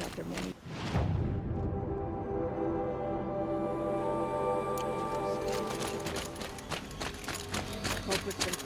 out their money. Culprits and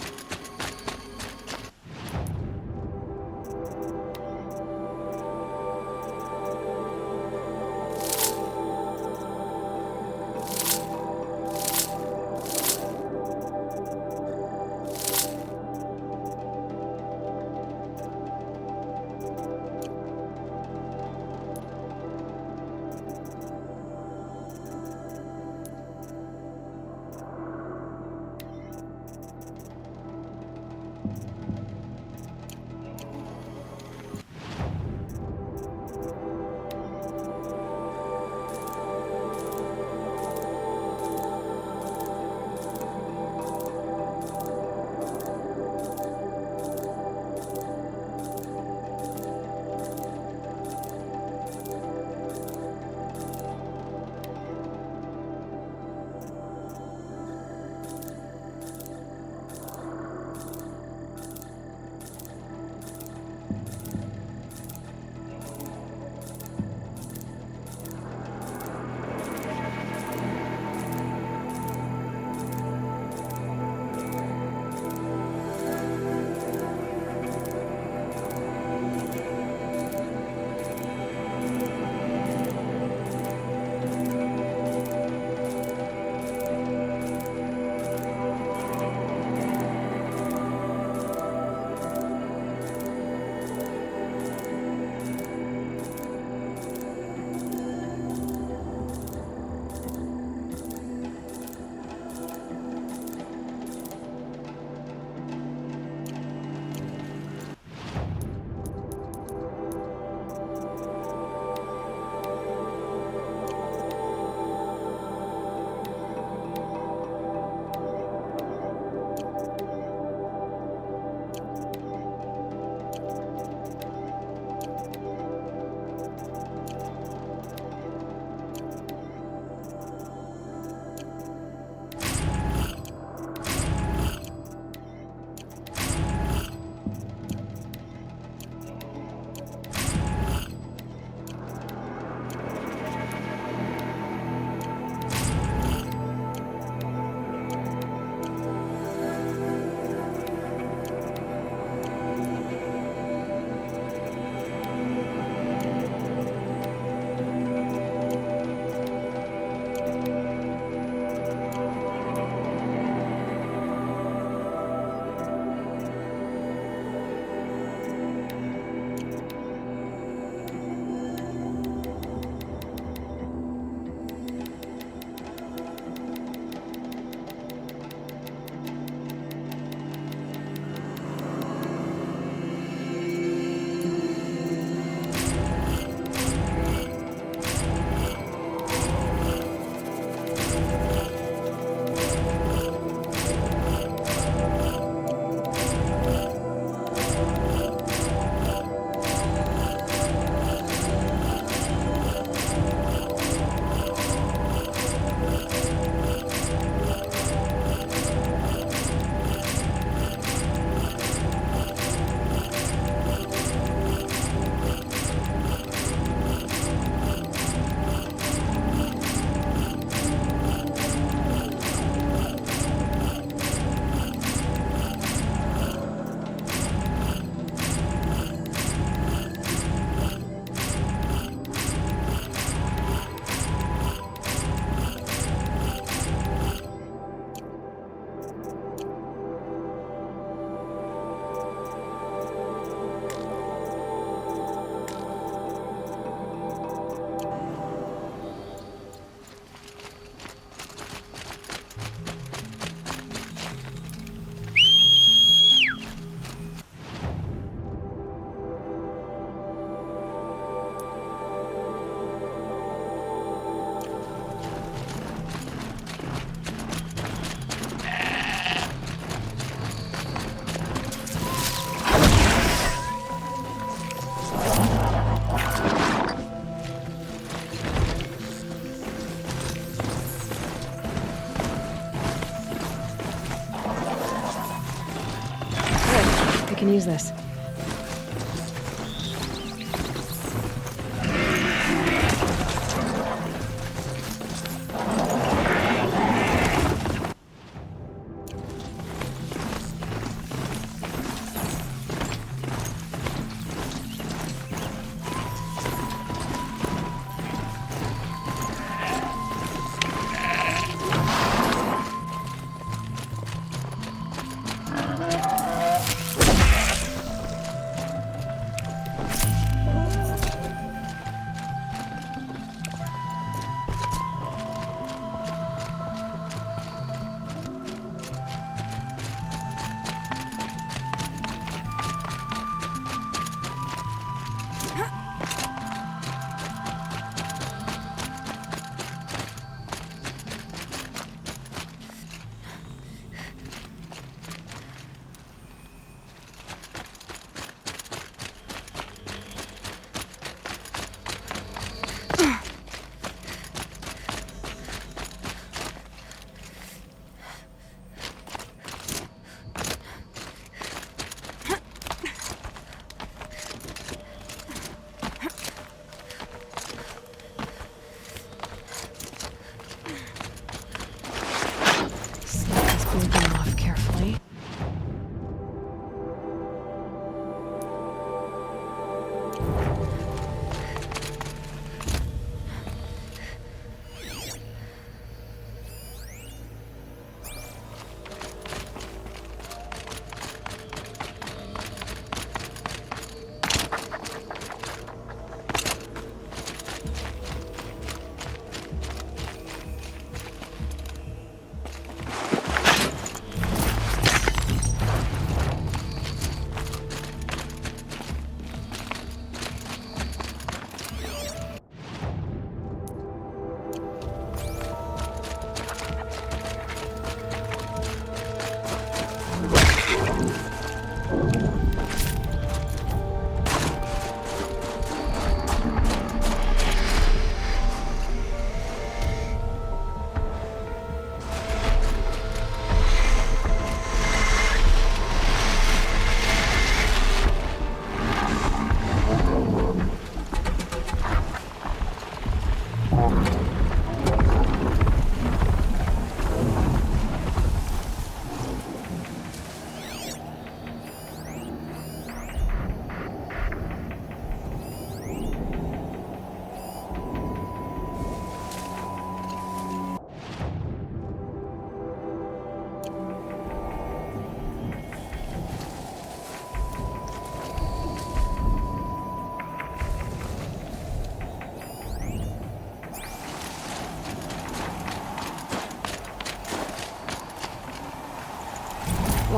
can use this.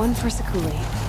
One for Sakuli.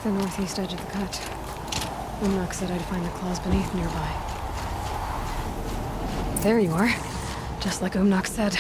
The northeast edge of the cut. Umnak said I'd find the claws beneath nearby. There you are. Just like Umnak said.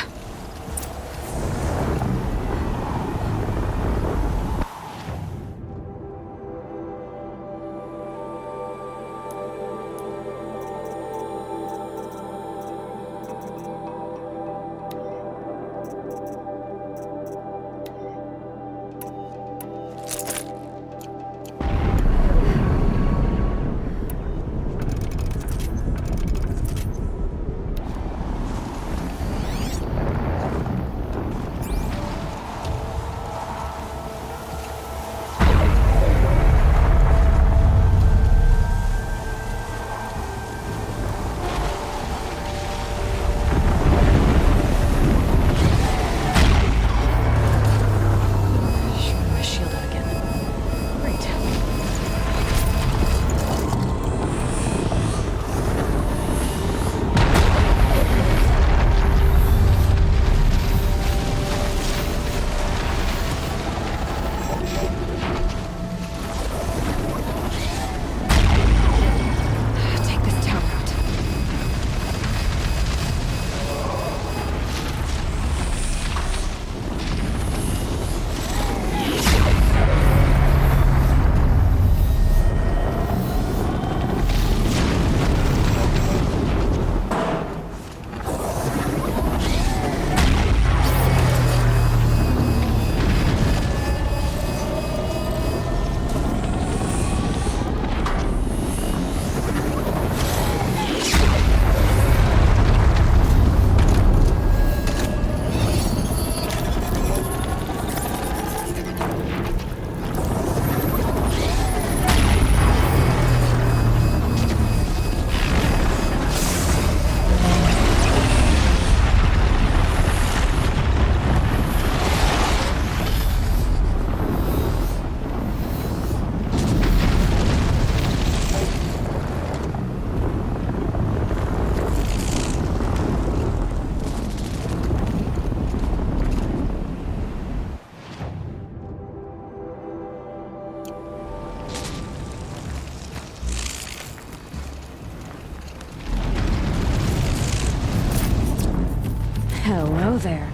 Hello there.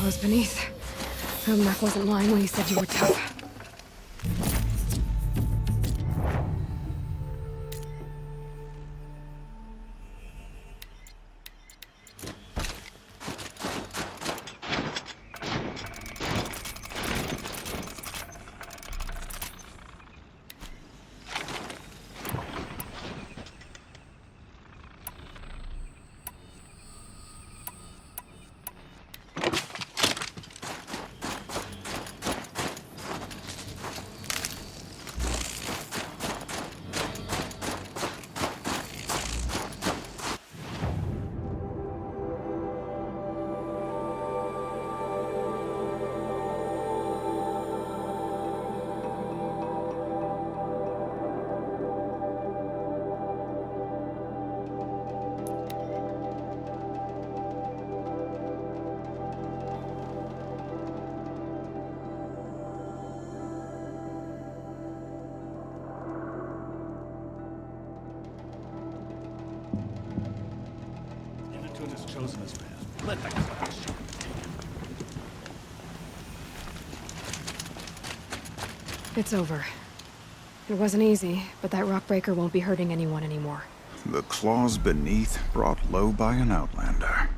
claws beneath. Hope Mac wasn't lying when he said you were tough. Has chosen his path. Let that clash. It's over. It wasn't easy, but that rock breaker won't be hurting anyone anymore. The claws beneath, brought low by an outlander.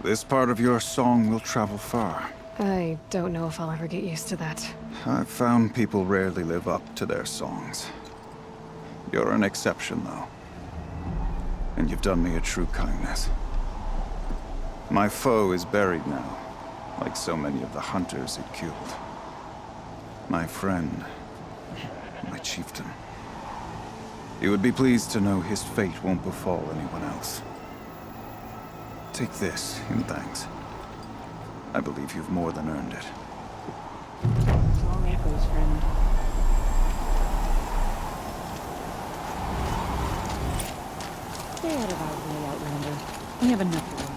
This part of your song will travel far. I don't know if I'll ever get used to that. I've found people rarely live up to their songs. You're an exception, though. And you've done me a true kindness. My foe is buried now, like so many of the hunters it killed. My friend, my chieftain. You would be pleased to know his fate won't befall anyone else. Take this in thanks. I believe you've more than earned it. Long echoes, friend. Stay out of our way, Outlander. We have enough worries.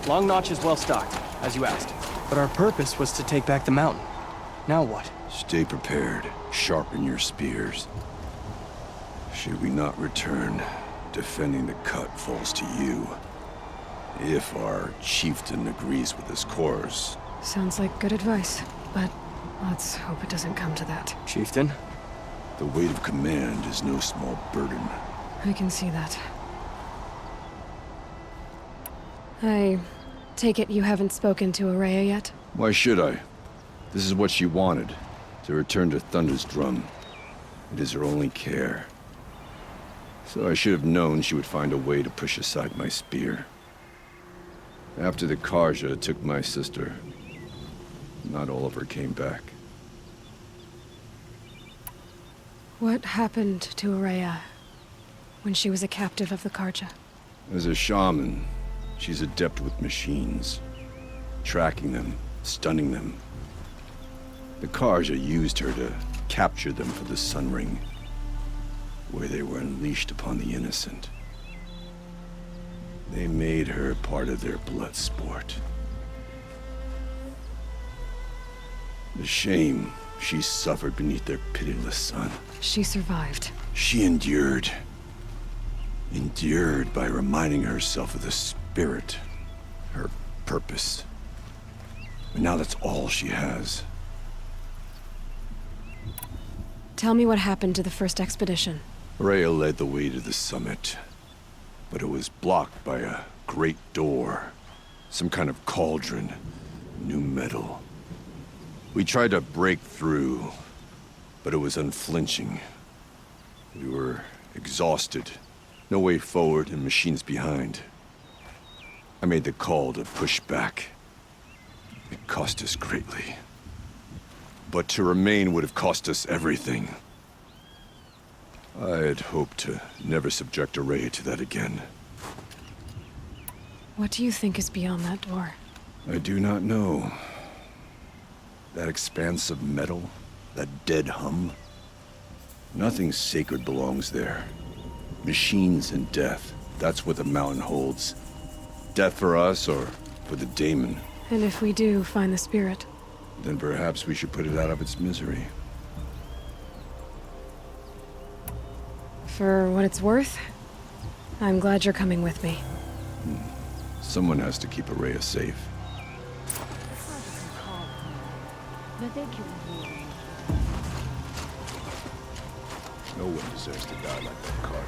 Long Notch is well stocked, as you asked. But our purpose was to take back the mountain. Now what? Stay prepared. Sharpen your spears. Should we not return, defending the cut falls to you. If our chieftain agrees with his course. Sounds like good advice, but let's hope it doesn't come to that. Chieftain? The weight of command is no small burden. I can see that. I take it you haven't spoken to Araya yet? Why should I? This is what she wanted, to return to Thunder's drum. It is her only care. So I should have known she would find a way to push aside my spear. After the Karja took my sister, not all of her came back. What happened to Araya when she was a captive of the Karja? As a shaman, she's adept with machines. Tracking them, stunning them. The Karja used her to capture them for the Sun Ring, where they were unleashed upon the innocent. They made her part of their blood sport. The shame she suffered beneath their pitiless sun. She survived. She endured. Endured by reminding herself of the spirit, her purpose. And now that's all she has. Tell me what happened to the first expedition. Rhea led the way to the summit, but it was blocked by a great door. Some kind of cauldron, new metal. We tried to break through, but it was unflinching. We were exhausted, no way forward and machines behind. I made the call to push back. It cost us greatly. But to remain would have cost us everything. I had hoped to never subject Araya to that again. What do you think is beyond that door? I do not know. That expanse of metal, that dead hum. Nothing sacred belongs there. Machines and death, that's what the mountain holds. Death for us or for the daemon. And if we do find the spirit? Then perhaps we should put it out of its misery. For what it's worth, I'm glad you're coming with me. Someone has to keep Araya safe. But they can No one deserves to die like that Carter.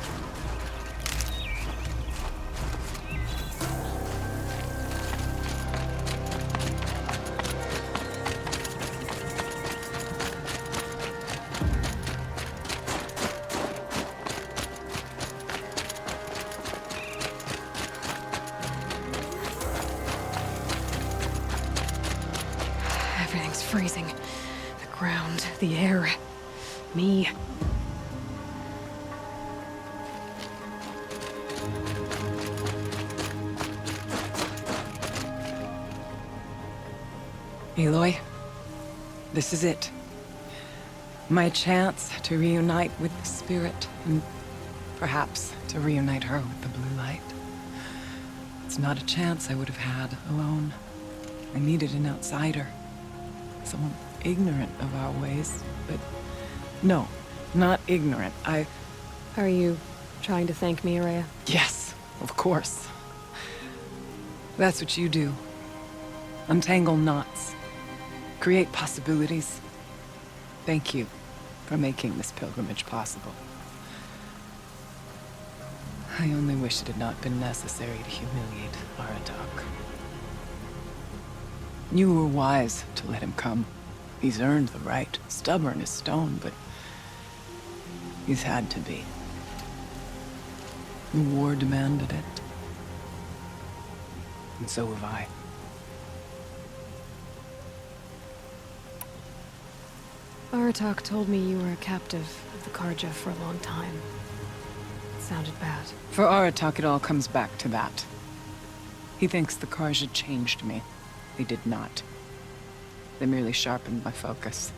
Everything's freezing. The ground, the air, me. Aloy, this is it. My chance to reunite with the spirit, and perhaps to reunite her with the blue light. It's not a chance I would have had alone. I needed an outsider. Someone ignorant of our ways, but no, not ignorant. Are you trying to thank me, Araya? Yes, of course. That's what you do. Untangle knots. Create possibilities. Thank you for making this pilgrimage possible. I only wish it had not been necessary to humiliate Aratak. You were wise to let him come. He's earned the right. Stubborn as stone, but he's had to be. The war demanded it. And so have I. Aratak told me you were a captive of the Karja for a long time. It sounded bad. For Aratak, it all comes back to that. He thinks the Karja changed me. They did not. They merely sharpened my focus.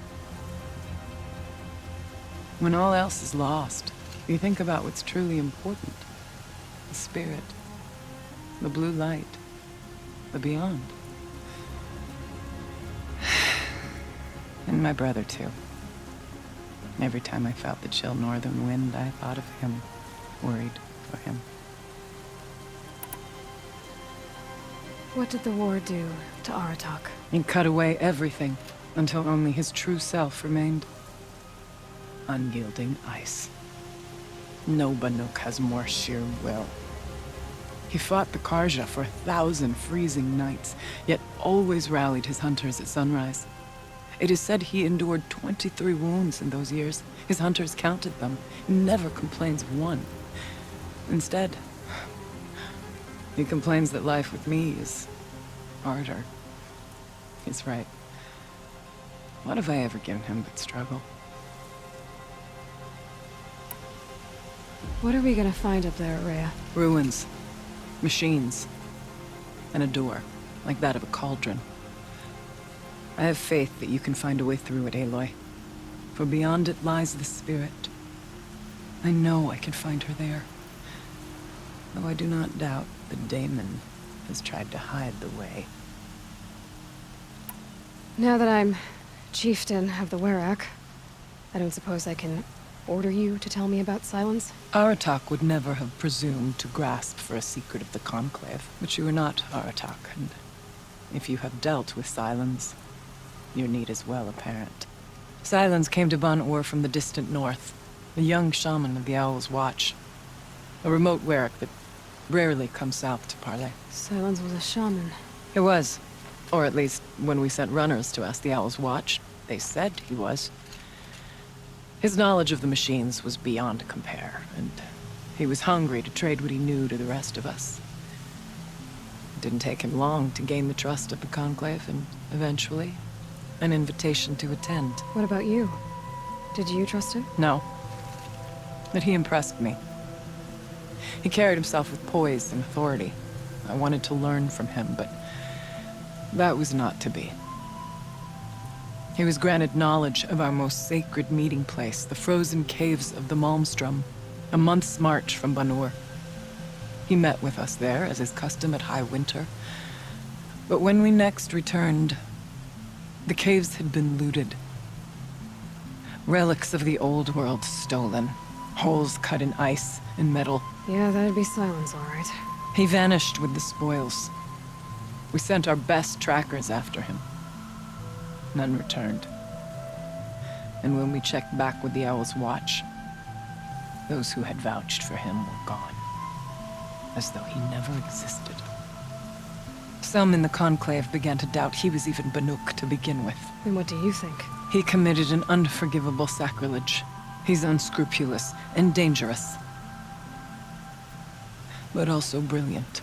When all else is lost, you think about what's truly important. The spirit. The blue light. the beyond. And my brother, too. Every time I felt the chill northern wind, I thought of him, worried for him. What did the war do to Aratak? It cut away everything, until only his true self remained. Unyielding ice. No Banuk has more sheer will. He fought the Karja for 1,000 freezing nights, yet always rallied his hunters at sunrise. It is said he endured 23 wounds in those years. His hunters counted them. He never complains of one. Instead, he complains that life with me is harder. He's right. What have I ever given him but struggle? What are we gonna find up there, Rhea? Ruins. Machines. And a door, like that of a cauldron. I have faith that you can find a way through it, Aloy. For beyond it lies the spirit. I know I can find her there. Though I do not doubt that Daemon has tried to hide the way. Now that I'm chieftain of the Werak, I don't suppose I can order you to tell me about Silence? Aratak would never have presumed to grasp for a secret of the Conclave. But you are not Aratak, and if you have dealt with Silence, your need is well apparent. Silence came to Ban-Ur from the distant north, a young shaman of the Owl's Watch. A remote Werak that rarely comes south to parley. Silence was a shaman. It was. Or at least, when we sent runners to ask the Owl's Watch, they said he was. His knowledge of the machines was beyond compare, and he was hungry to trade what he knew to the rest of us. It didn't take him long to gain the trust of the Conclave, and eventually, an invitation to attend. What about you? Did you trust him? No. But he impressed me. He carried himself with poise and authority. I wanted to learn from him, but that was not to be. He was granted knowledge of our most sacred meeting place, the frozen caves of the Malmstrom, a month's march from Ban-Ur. He met with us there, as is custom at high winter. But when we next returned, the caves had been looted. Relics of the old world stolen. Holes cut in ice and metal. Yeah, that'd be Silence, all right. He vanished with the spoils. We sent our best trackers after him. None returned. And when we checked back with the Owl's Watch, those who had vouched for him were gone. As though he never existed. Some in the Conclave began to doubt he was even Banuk to begin with. And what do you think? He committed an unforgivable sacrilege. He's unscrupulous and dangerous. But also brilliant,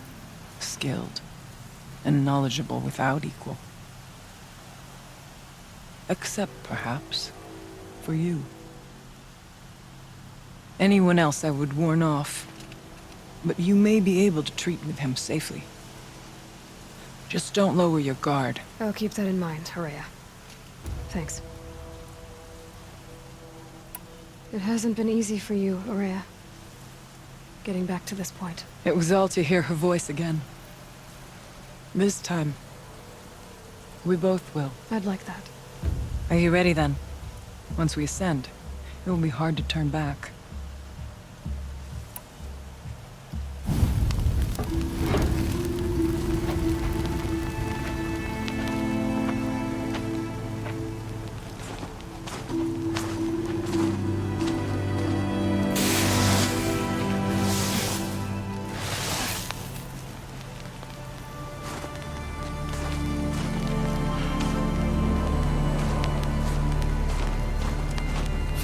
skilled, and knowledgeable without equal. Except, perhaps, for you. Anyone else I would warn off, but you may be able to treat with him safely. Just don't lower your guard. I'll keep that in mind, Rhea. Thanks. It hasn't been easy for you, Rhea. Getting back to this point. It was all to hear her voice again. This time, we both will. I'd like that. Are you ready then? Once we ascend, it will be hard to turn back.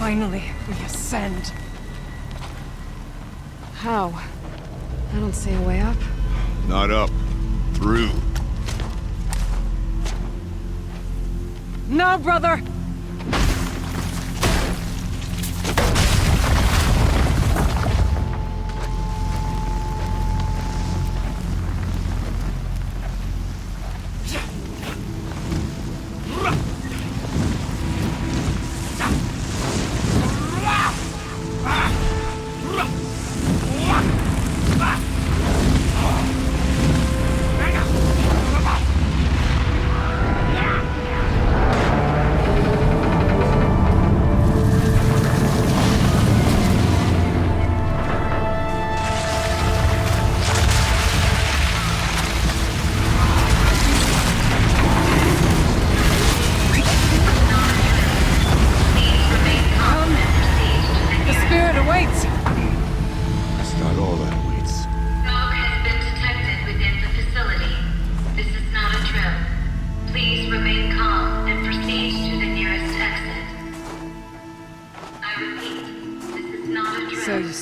Finally, we ascend. How? I don't see a way up. Not up. Through. No, brother!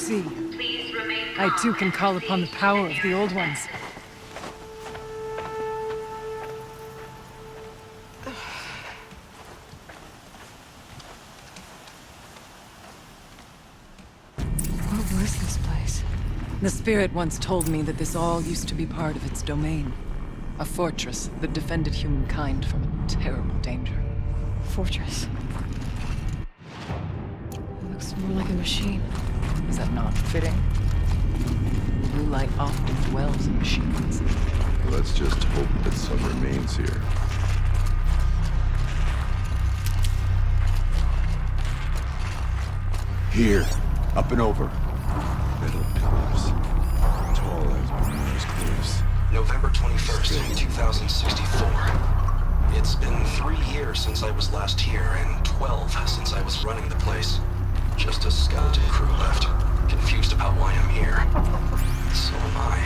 see. I too can call upon the power of the old ones. What was this place? The spirit once told me that this all used to be part of its domain. A fortress that defended humankind from a terrible danger. Fortress. It looks more like a machine. Is that not fitting? Blue light often dwells in machines. Let's just hope that some remains here. Here, up and over. Metal pillars, tall as Bermuda's cliffs. November 21st, 2064. It's been 3 years since I was last here, and 12 since I was running the place. Just a skeleton crew left, confused about why I'm here. So am I.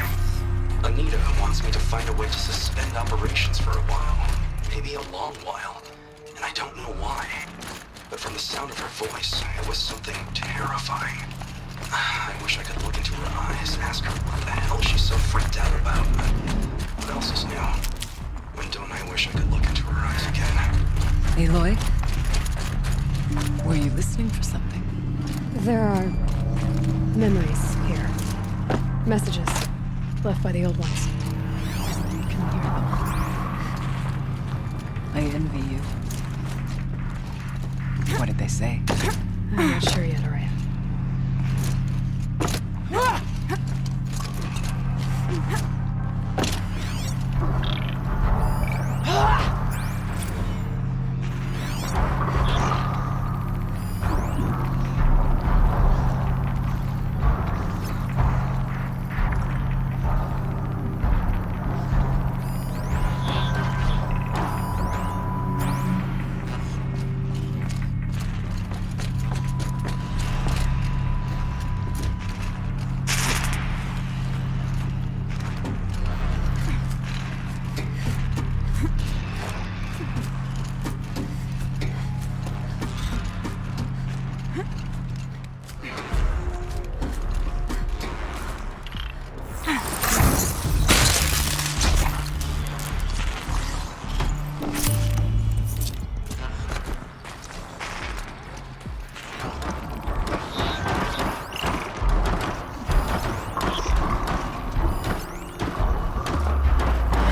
Anita wants me to find a way to suspend operations for a while. Maybe a long while. And I don't know why. But from the sound of her voice, it was something terrifying. I wish I could look into her eyes and ask her what the hell she's so freaked out about. But what else is new? When don't I wish I could look into her eyes again? Aloy? Were you listening for something? There are memories here. Messages left by the old ones. You can hear them. I envy you. What did they say? I'm not sure yet, Araya.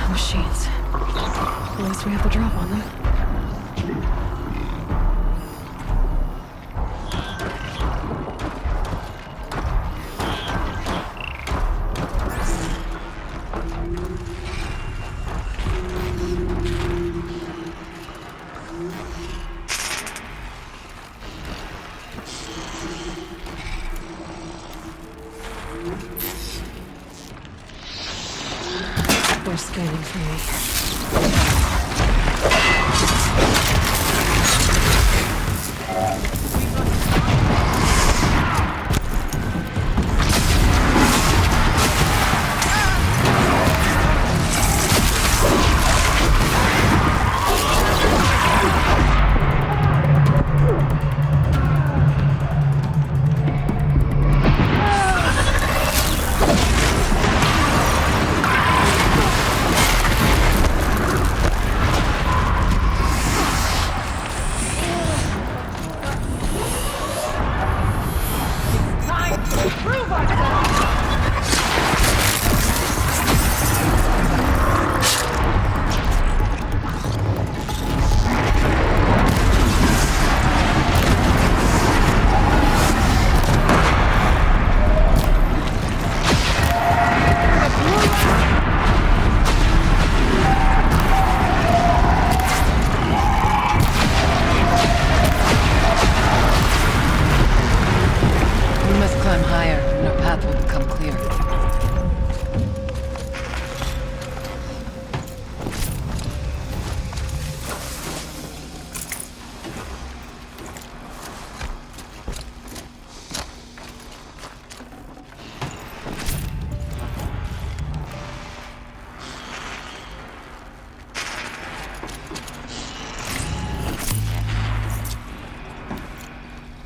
Machines. At least we have the drop on them. They're scanning for me.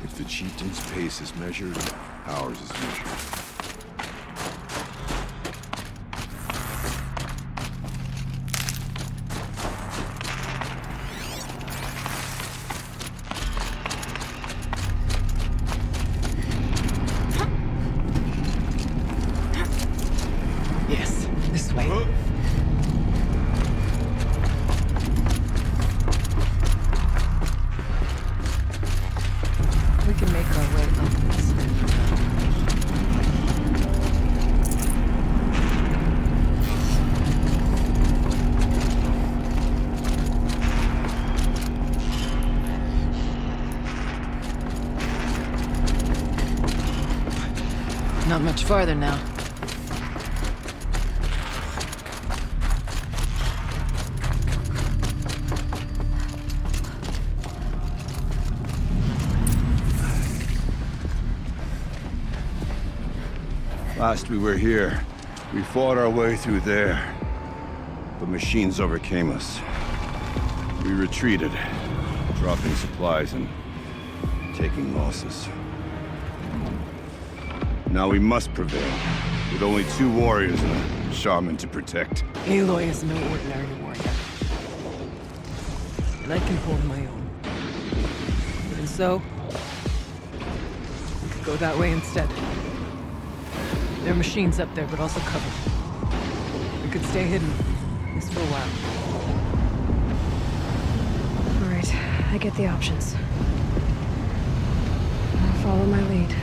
If the chieftain's pace is measured, Ours as usual. Yes, this way. We can make our way up this. Not much farther now. Last we were here, we fought our way through there. But machines overcame us. We retreated, dropping supplies and taking losses. Now we must prevail, with only 2 warriors and a shaman to protect. Aloy is no ordinary warrior. And I can hold my own. And so, we could go that way instead. There are machines up there, but also cover. We could stay hidden, at least for a while. All right, I get the options. I'll follow my lead.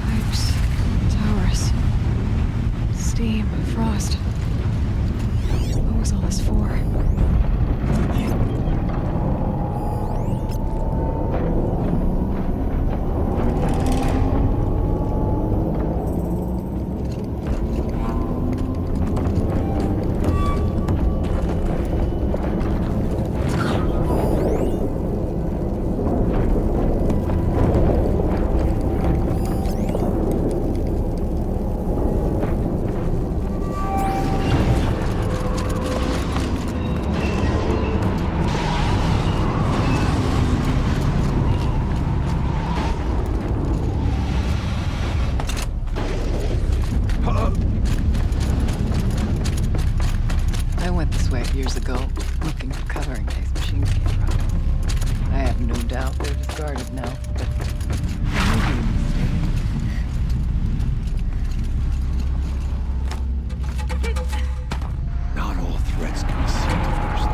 Pipes, towers, steam, frost. What was all this for? I went this way years ago, looking for covering these machines came from. I have no doubt they're discarded now, but I may be mistaken. Not all threats can be seen first.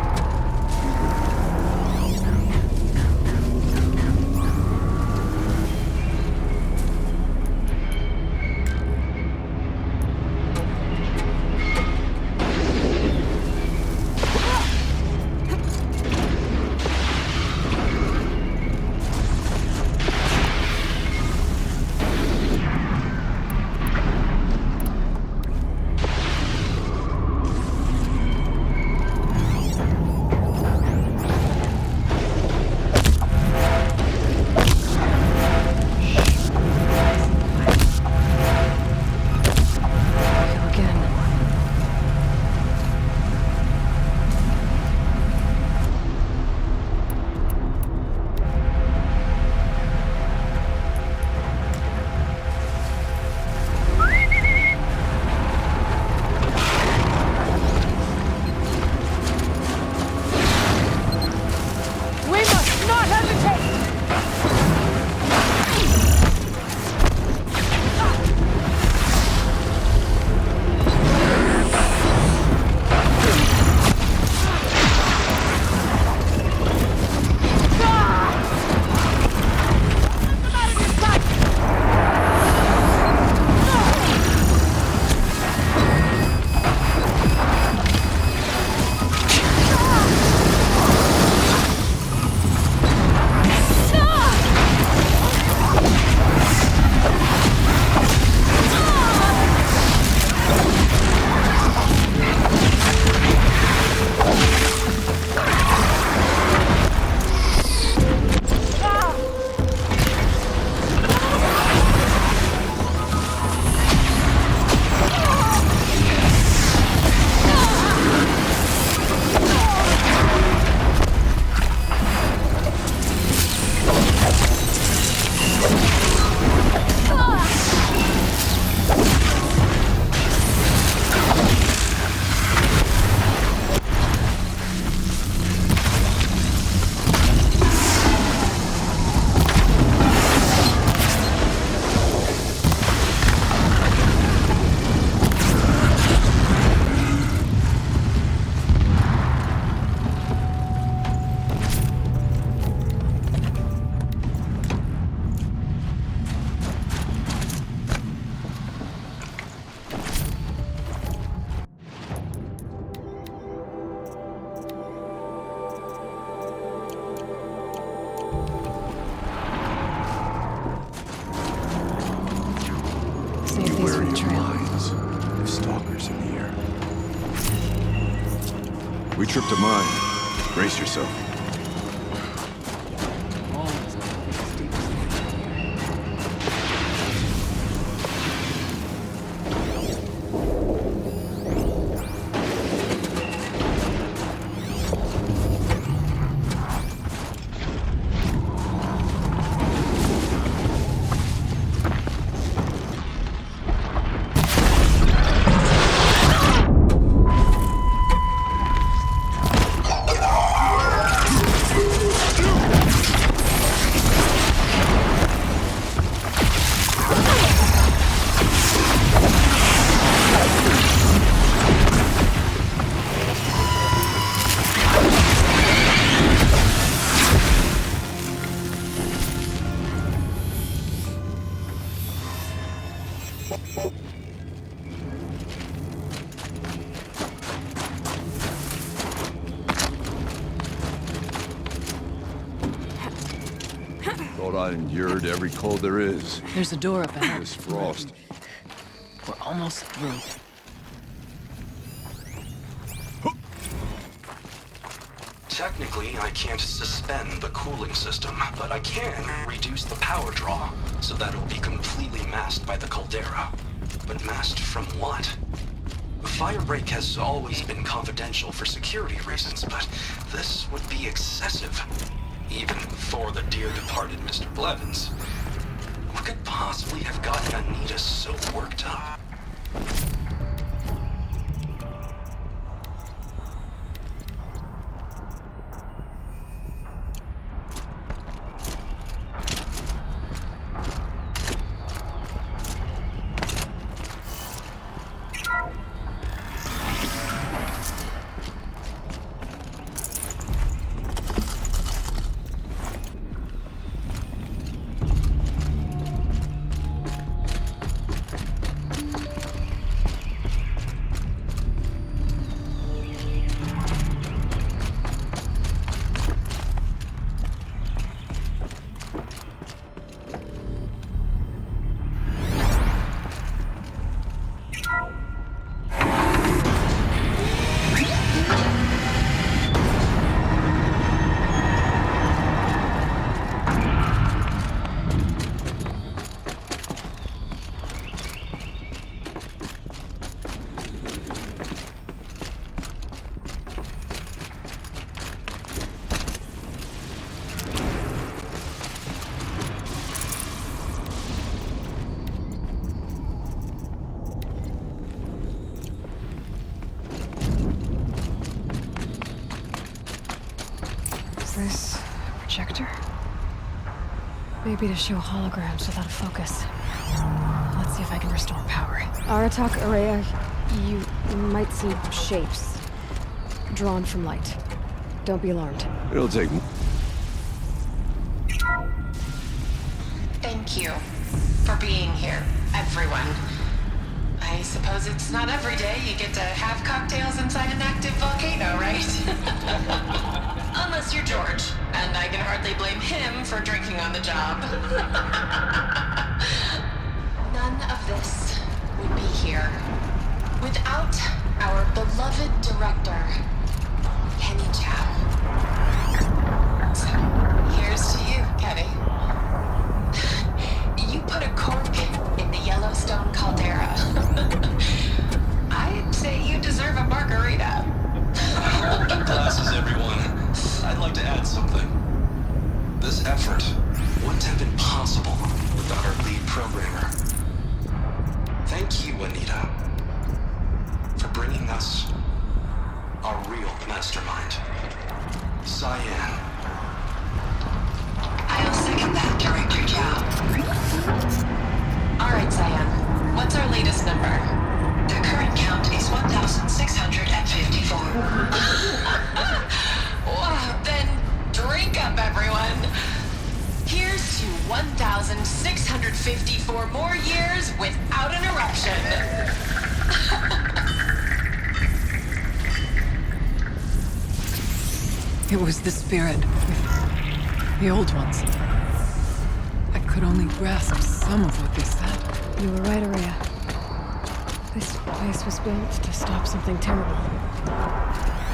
trip to mine. Brace yourself. Thought I endured every cold there is. There's a door up ahead. This frost. We're almost through. Technically, I can't suspend the cooling system, but I can reduce the power draw so that it'll be completely masked by the caldera. But masked from what? Firebreak has always been confidential for security reasons, but this would be excessive. Even for the dear departed Mr. Blevins. What could possibly have gotten Anita so worked up? This projector? Maybe to show holograms without a focus. Let's see if I can restore power. Aratak, Araya, you might see shapes drawn from light. Don't be alarmed. It'll take... Thank you for being here, everyone. I suppose it's not every day you get to have cocktails inside an active volcano, right? Unless you're George, and I can hardly blame him for drinking on the job. None of this would be here without our beloved director, Kenny Chow. So, here's to you, Kenny. You put a cork in the Yellowstone caldera. I'd say you deserve a margarita. Hold your glasses, everyone. I'd like to add something. This effort wouldn't have been possible without our lead programmer. Thank you, Anita, for bringing us our real mastermind, Cyan. I'll second that, Director Chow. All right, Cyan. What's our latest number? The current count is 1,654. Wow, then drink up, everyone. Here's to 1,654 more years without an eruption. It was the spirit. The old ones. I could only grasp some of what they said. You were right, Araya. This place was built to stop something terrible.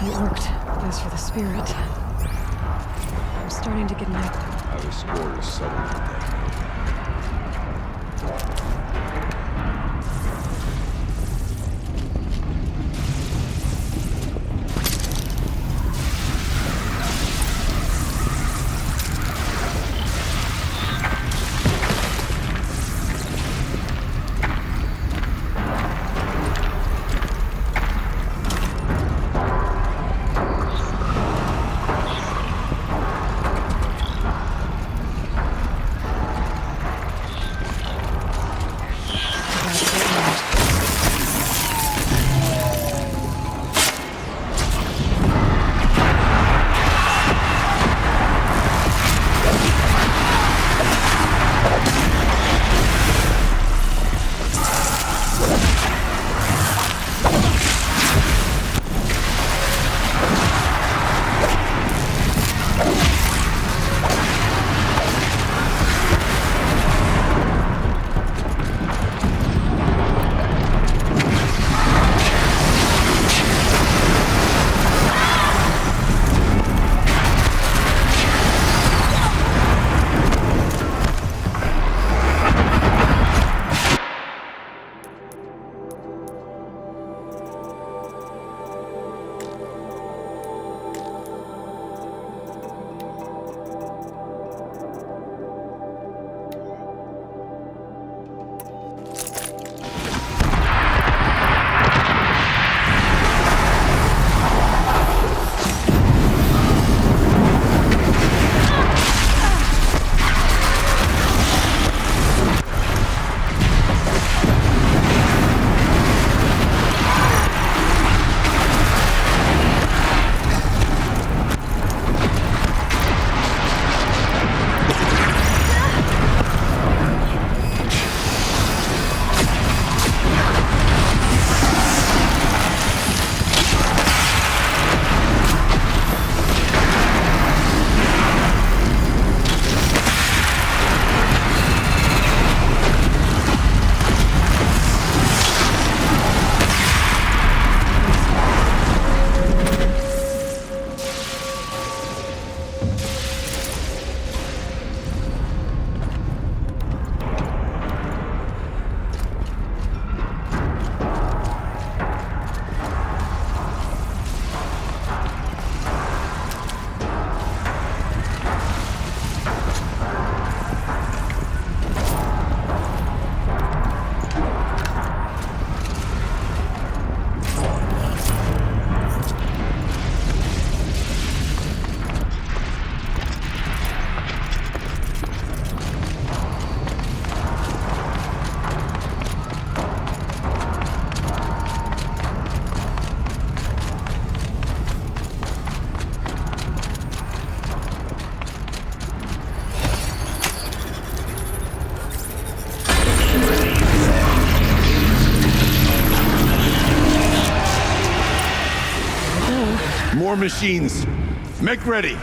It worked. As for the spirit, I'm starting to get an idea. How the score is settled with that. More machines. Make ready.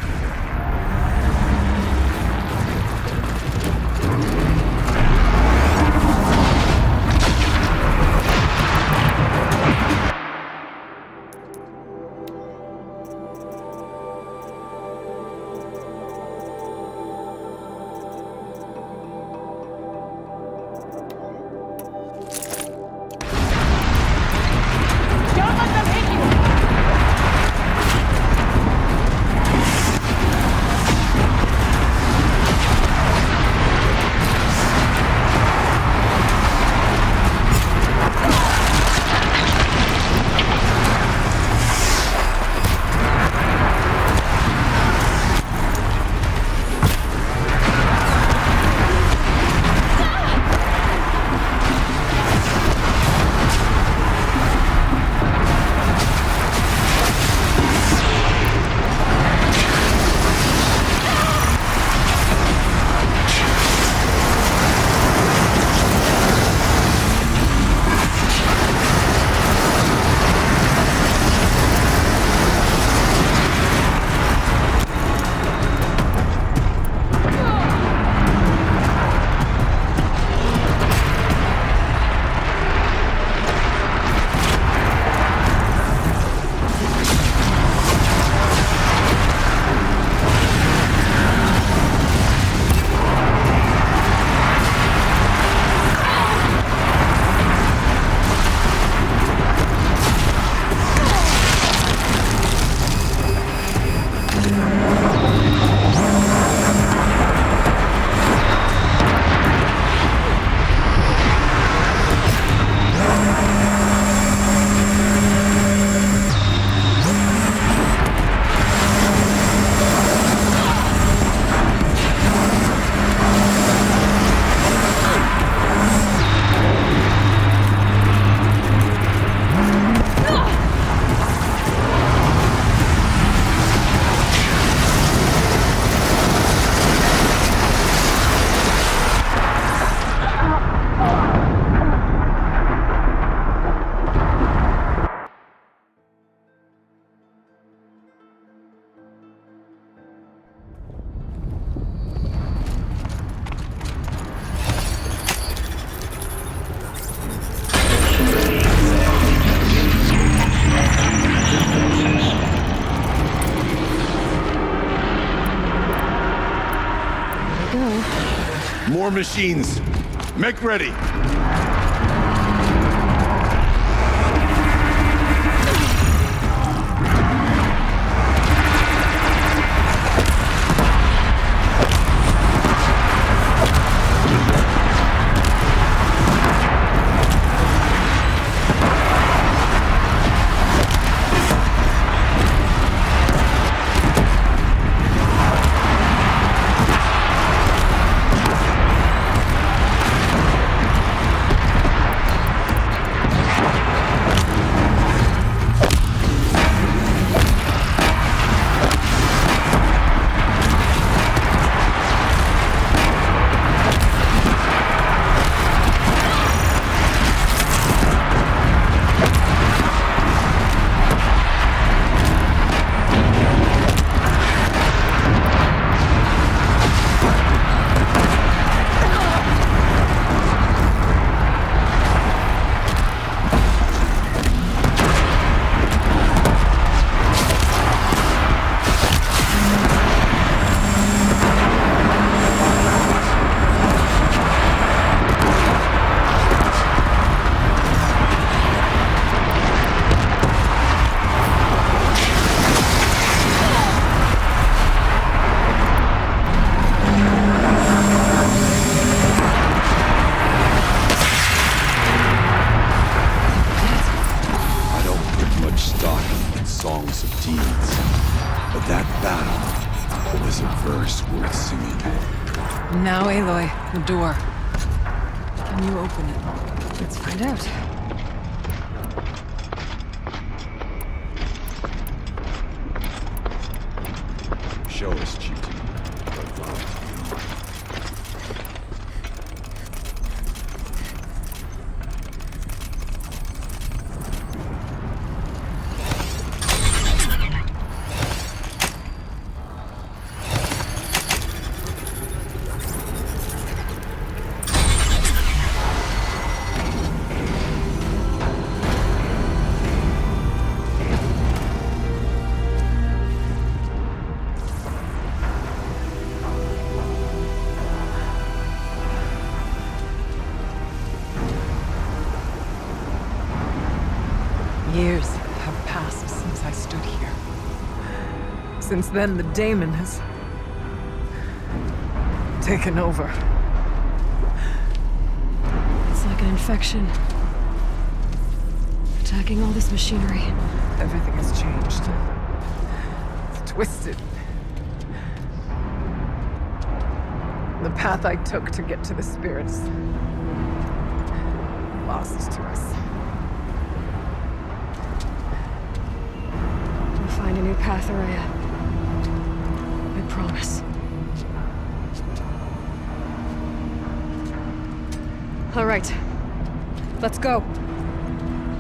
More machines. Make ready. Songs of deeds, but that battle was a verse worth singing. Now, Aloy, the door. Can you open it? Let's find out. Show us, Chieftain. Years have passed since I stood here. Since then, the daemon has taken over. It's like an infection. Attacking all this machinery. Everything has changed. It's twisted. The path I took to get to the spirits lost to us. We'll find a new path, Araya. I promise. All right. Let's go.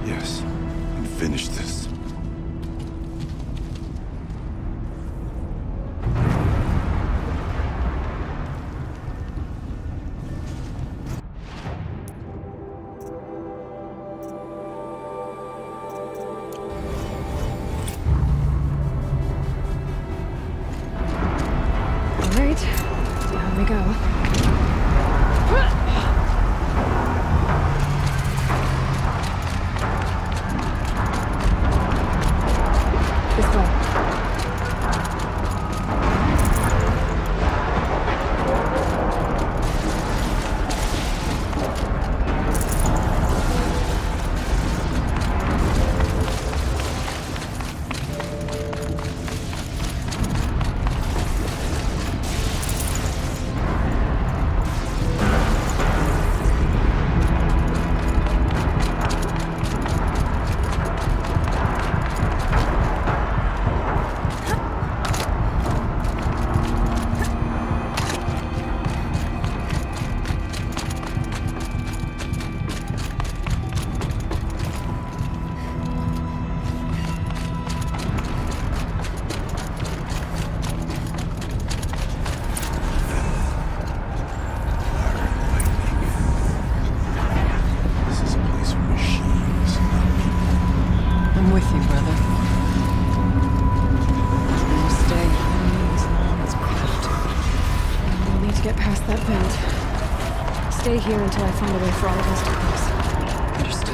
Yes, and finish this. All right. Down we go. This way. stay here until I find a way for all of us to cross. Understood.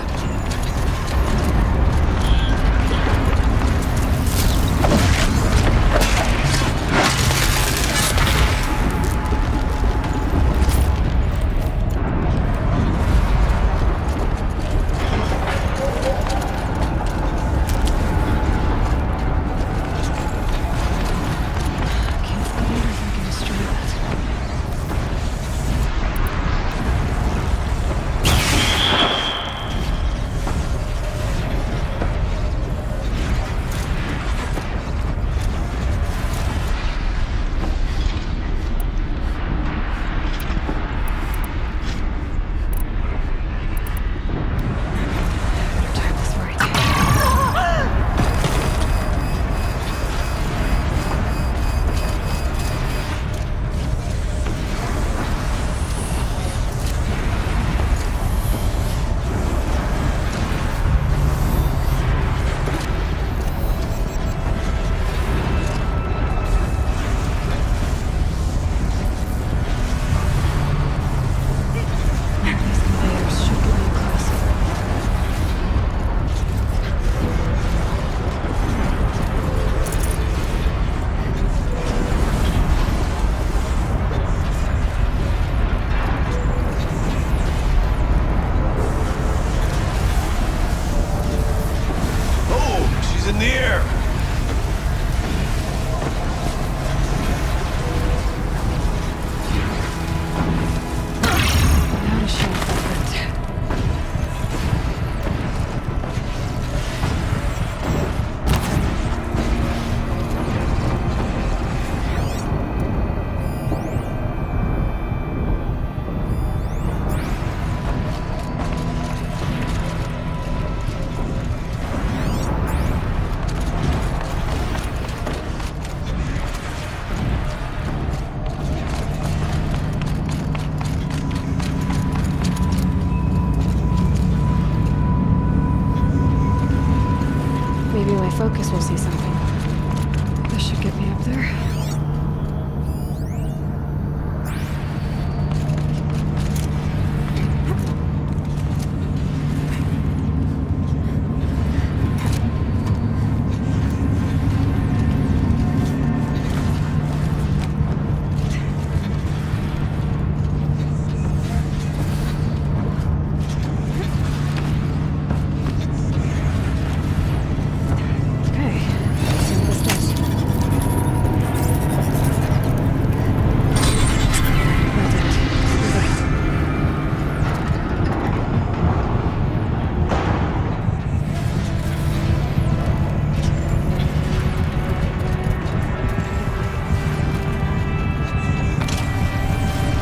Maybe my focus will see something. This should get me up there.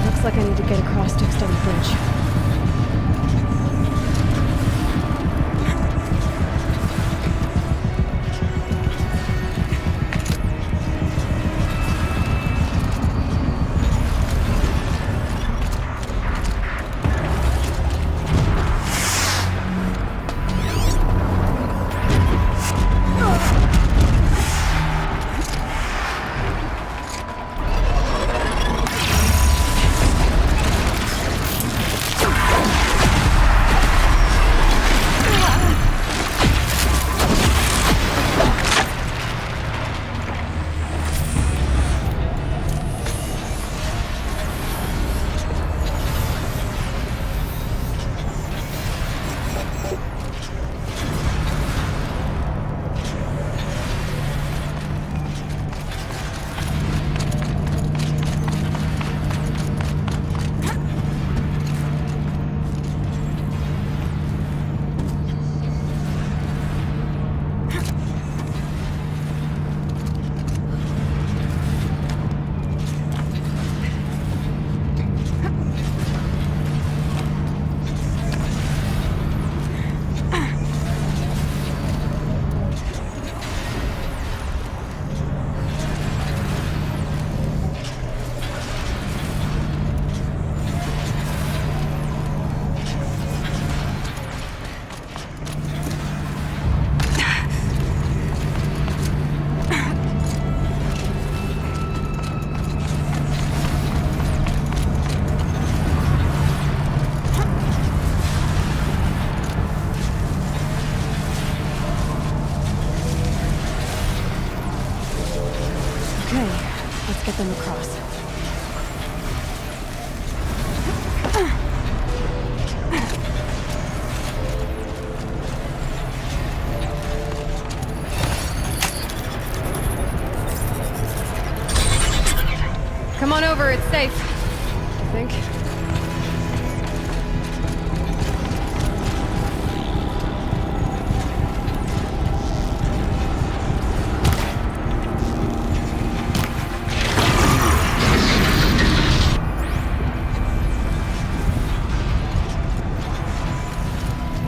Looks like I need to get across to extend the bridge. Let's get them across. Come on over, it's safe. I think.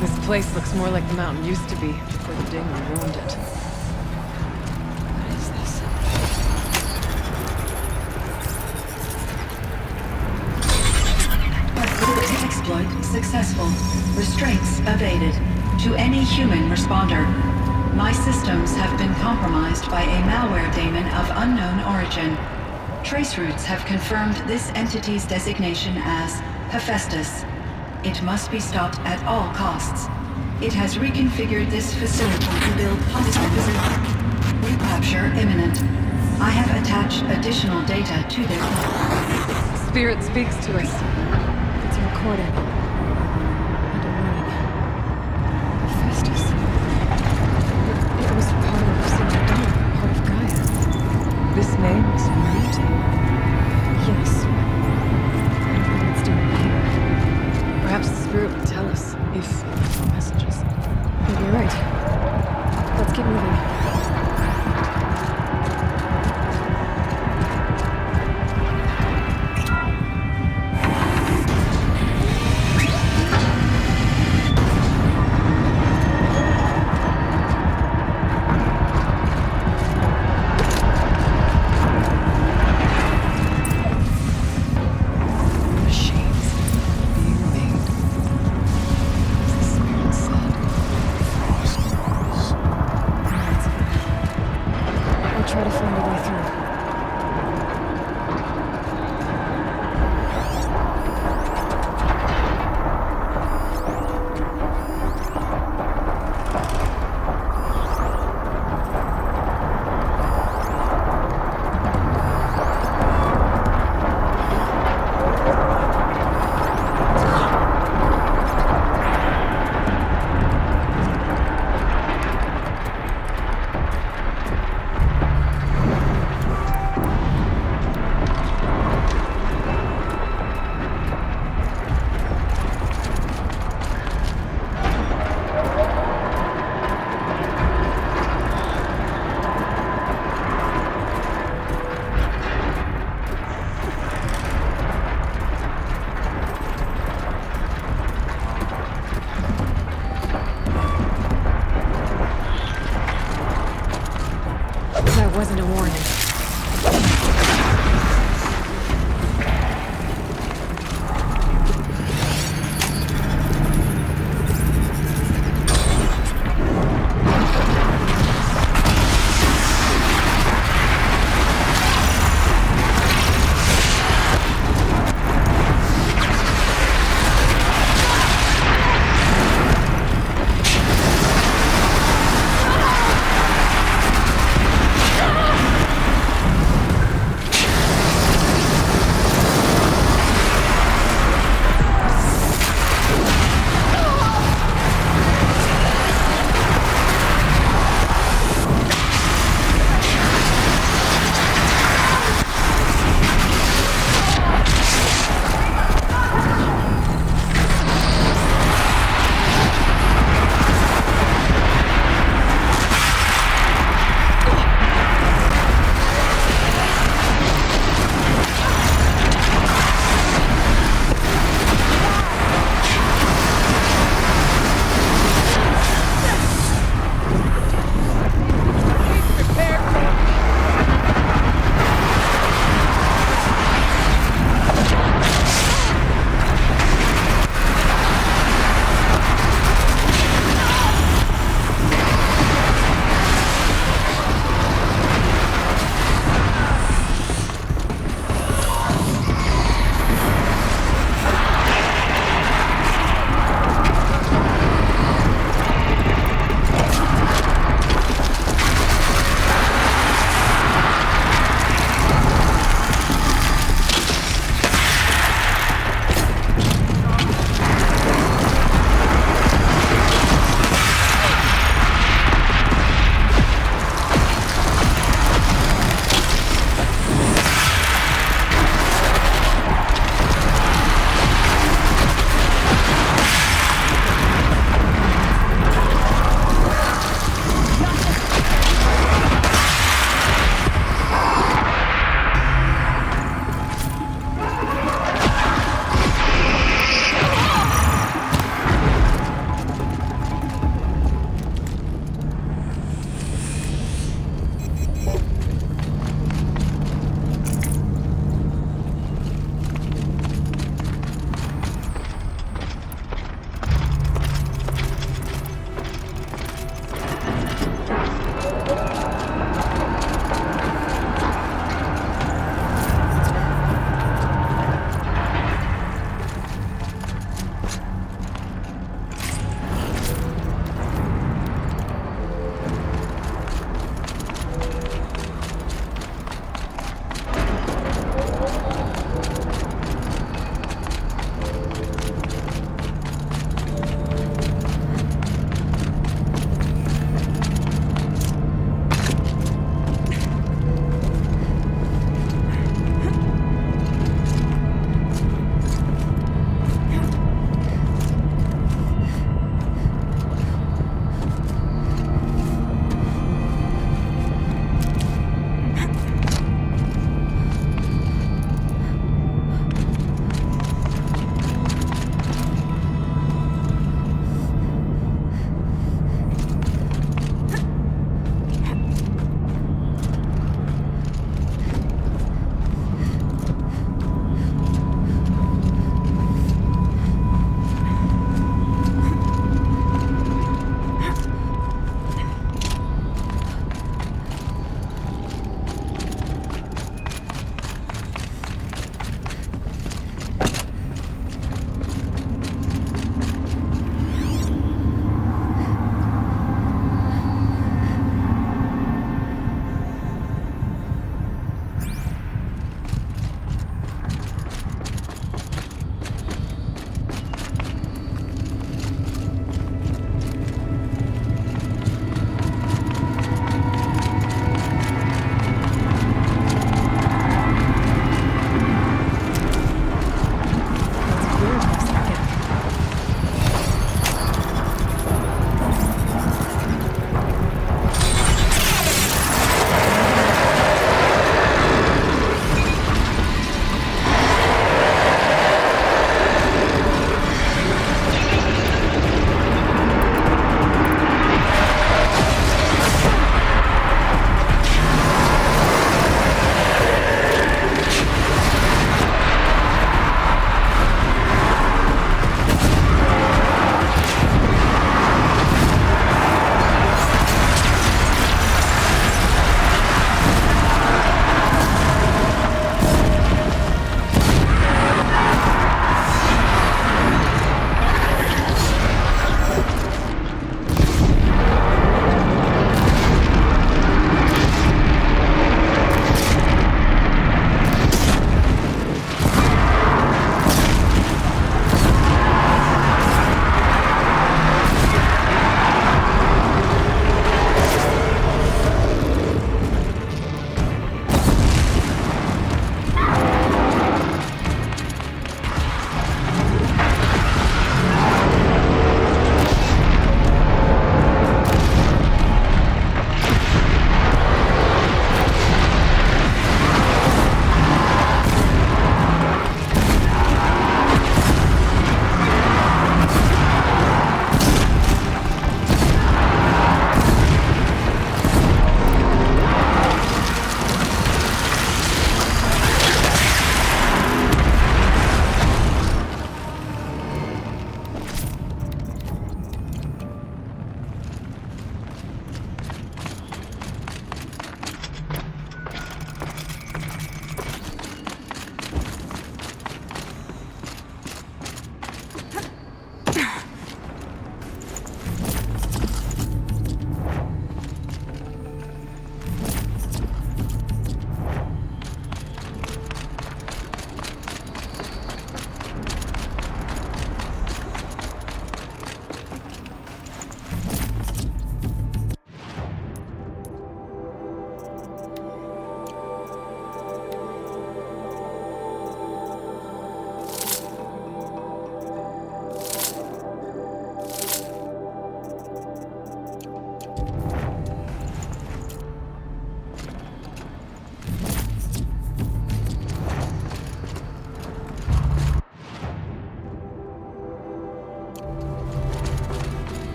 This place looks more like the mountain used to be before the demon ruined it. What is this? Exploit successful. Restraints evaded. To any human responder, my systems have been compromised by a malware daemon of unknown origin. Trace routes have confirmed this entity's designation as Hephaestus. It must be stopped at all costs. It has reconfigured this facility to build hostiles. Recapture imminent. I have attached additional data to their Spirit speaks to us. It's a recording. And a warning. Hephaestus. It was part of St. Dawn, part of Gaia. This name is familiar to you. Yes. I don't know what it's doing here. Perhaps the spirit will tell us if it left messages. Maybe you're right. Let's keep moving. Machines being made. As the spirit said. I'll try to find a way through.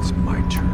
it's my turn.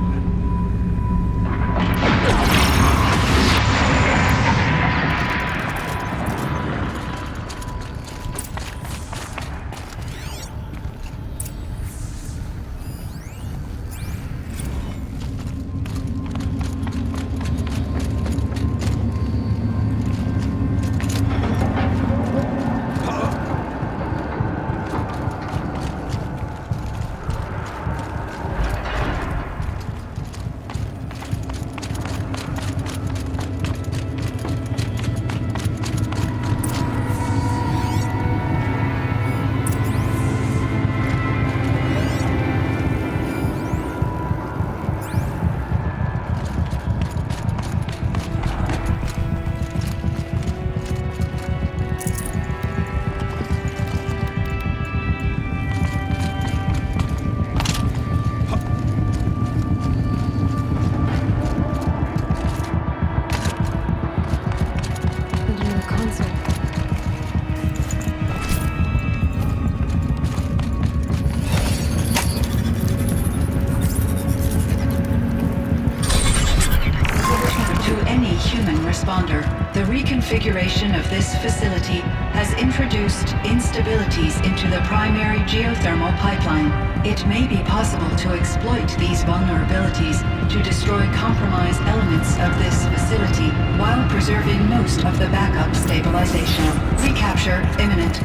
Responder, the reconfiguration of this facility has introduced instabilities into the primary geothermal pipeline. It may be possible to exploit these vulnerabilities to destroy compromised elements of this facility while preserving most of the backup stabilization. Recapture imminent.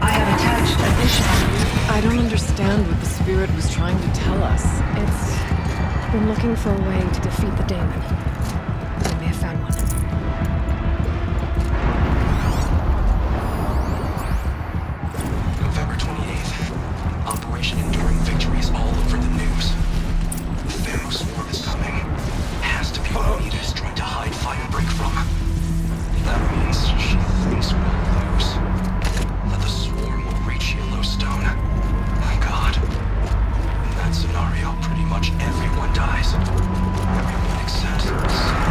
I have attached additional... I don't understand what the spirit was trying to tell us. It's been looking for a way to defeat the daemon. I may have found one. November 28th. Operation Enduring Victory is all over the news. The Pharaoh swarm is coming. Has to be what Anita is trying to hide Firebreak from. That means she thinks we'll lose. That the swarm will reach Yellowstone. My God. In that scenario, pretty much everyone dies. Everyone except Sam.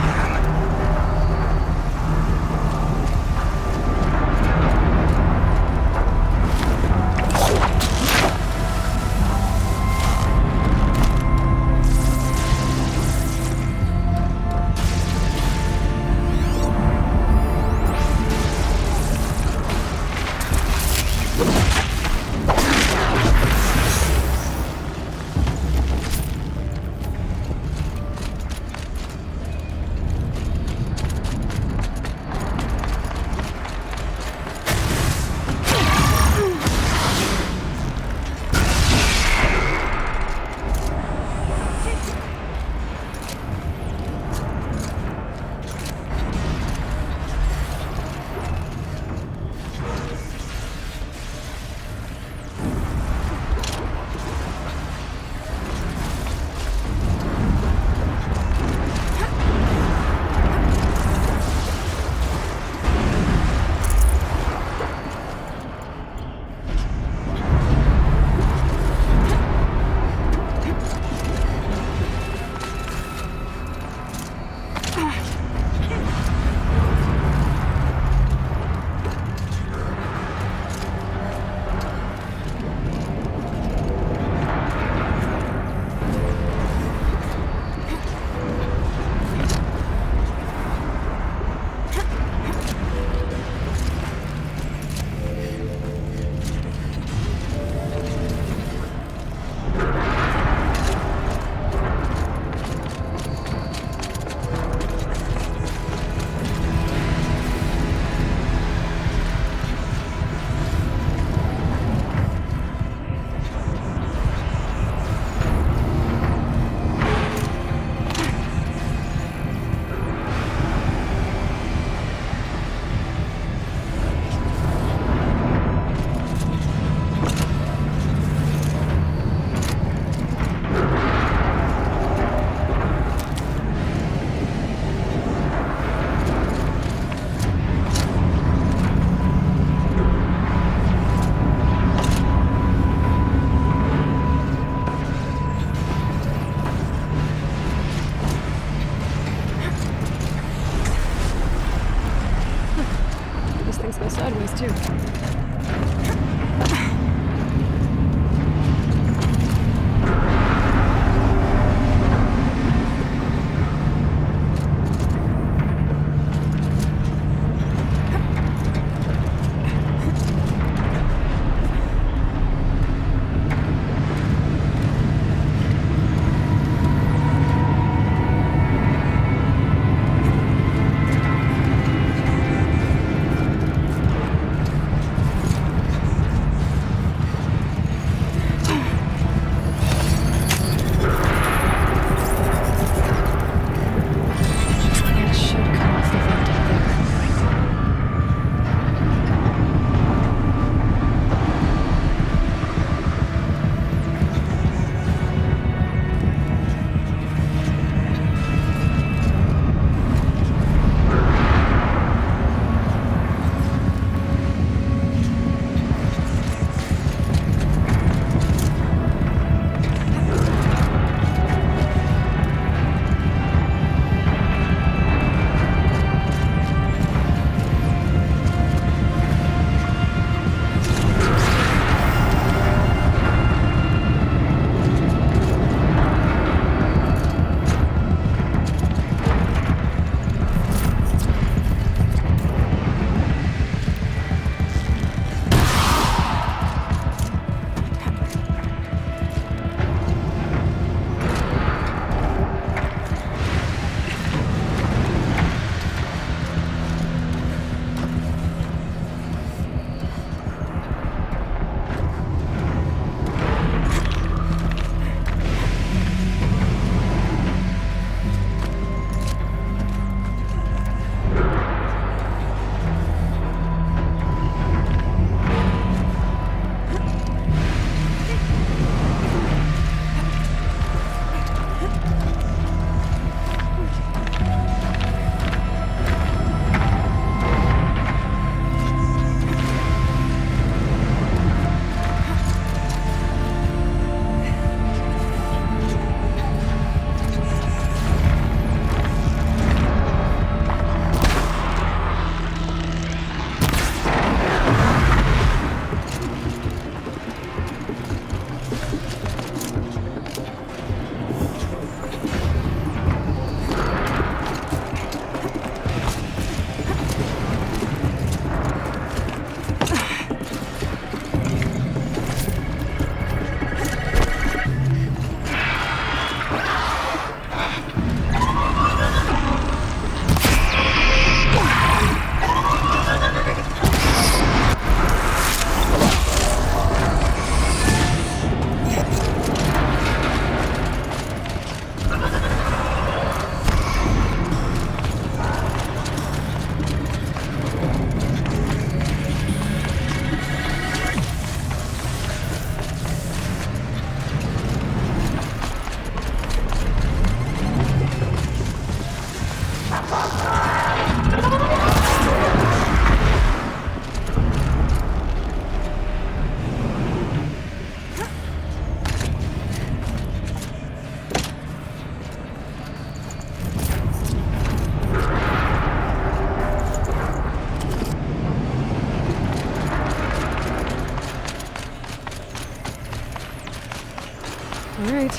All right,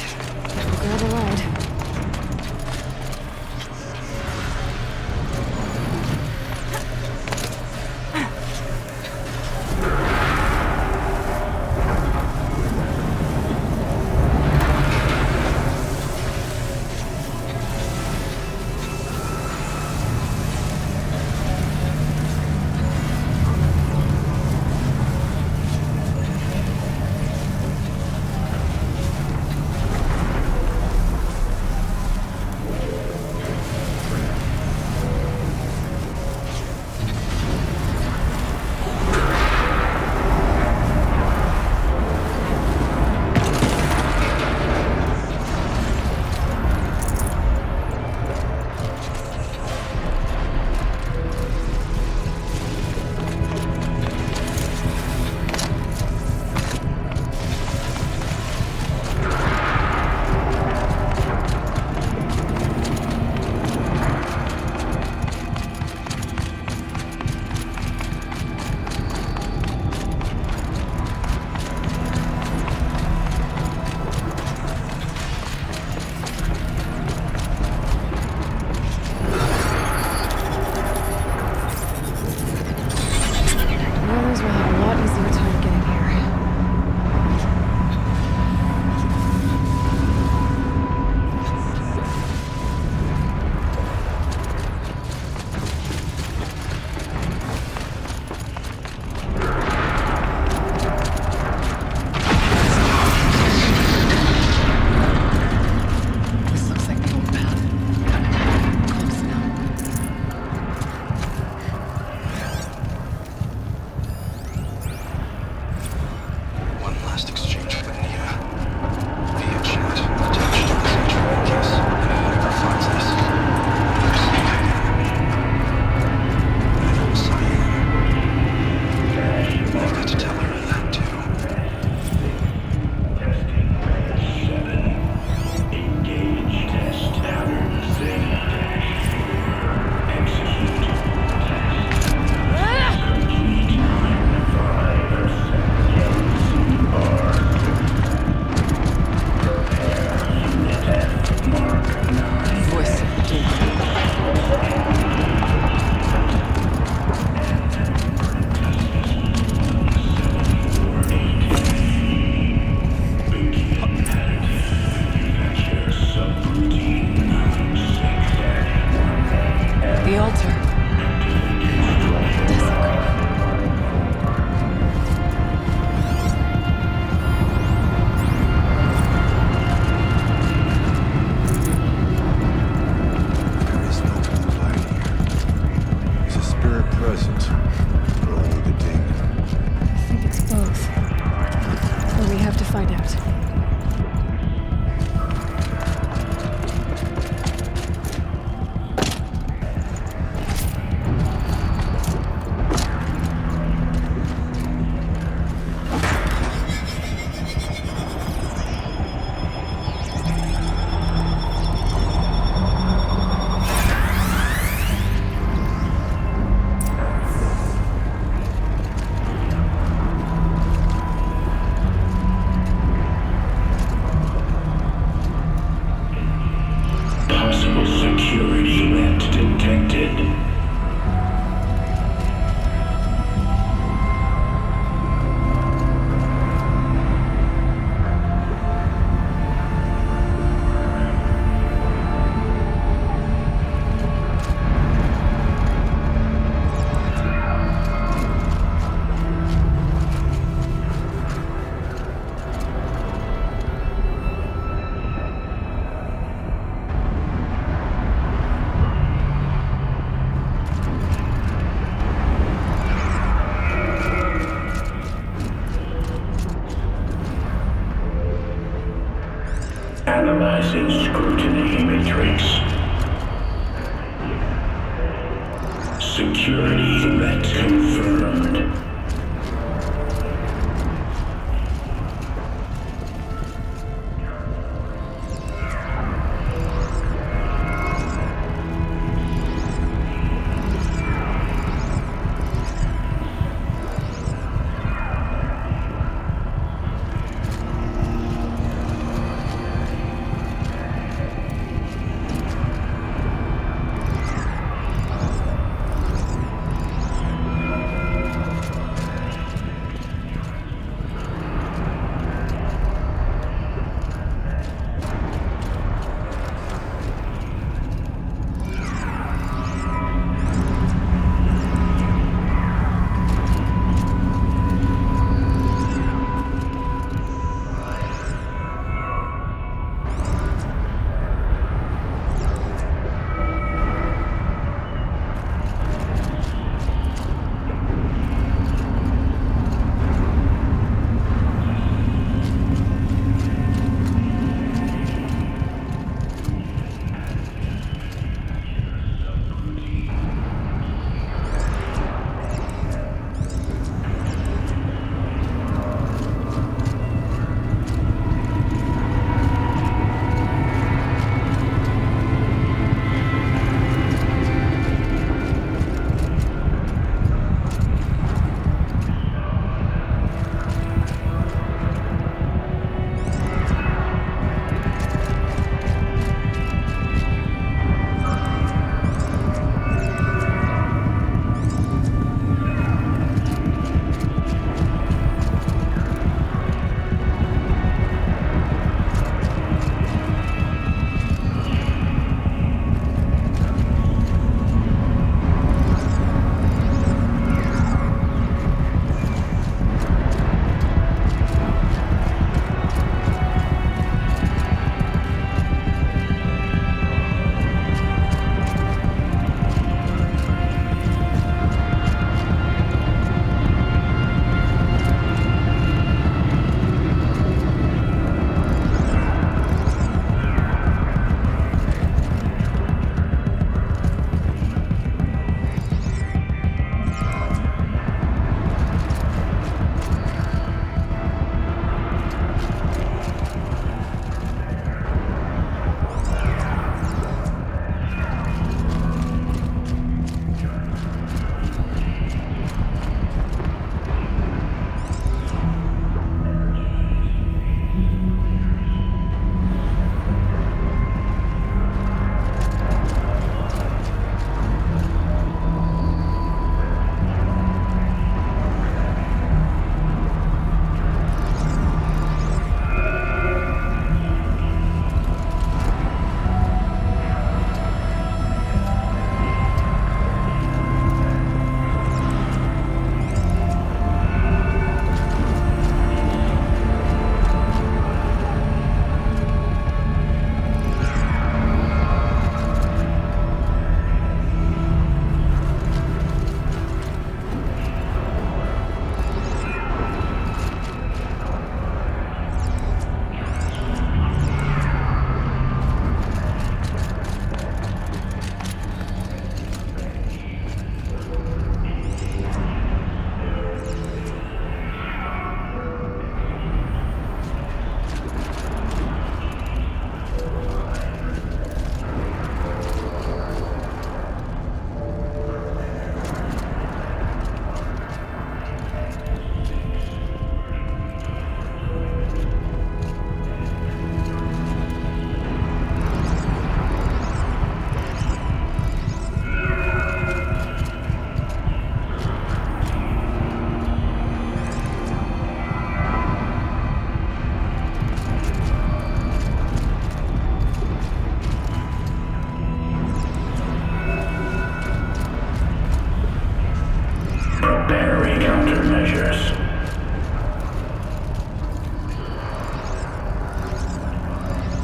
I'll grab a ride. detected. Analyzing scrutiny matrix. Security threat confirmed.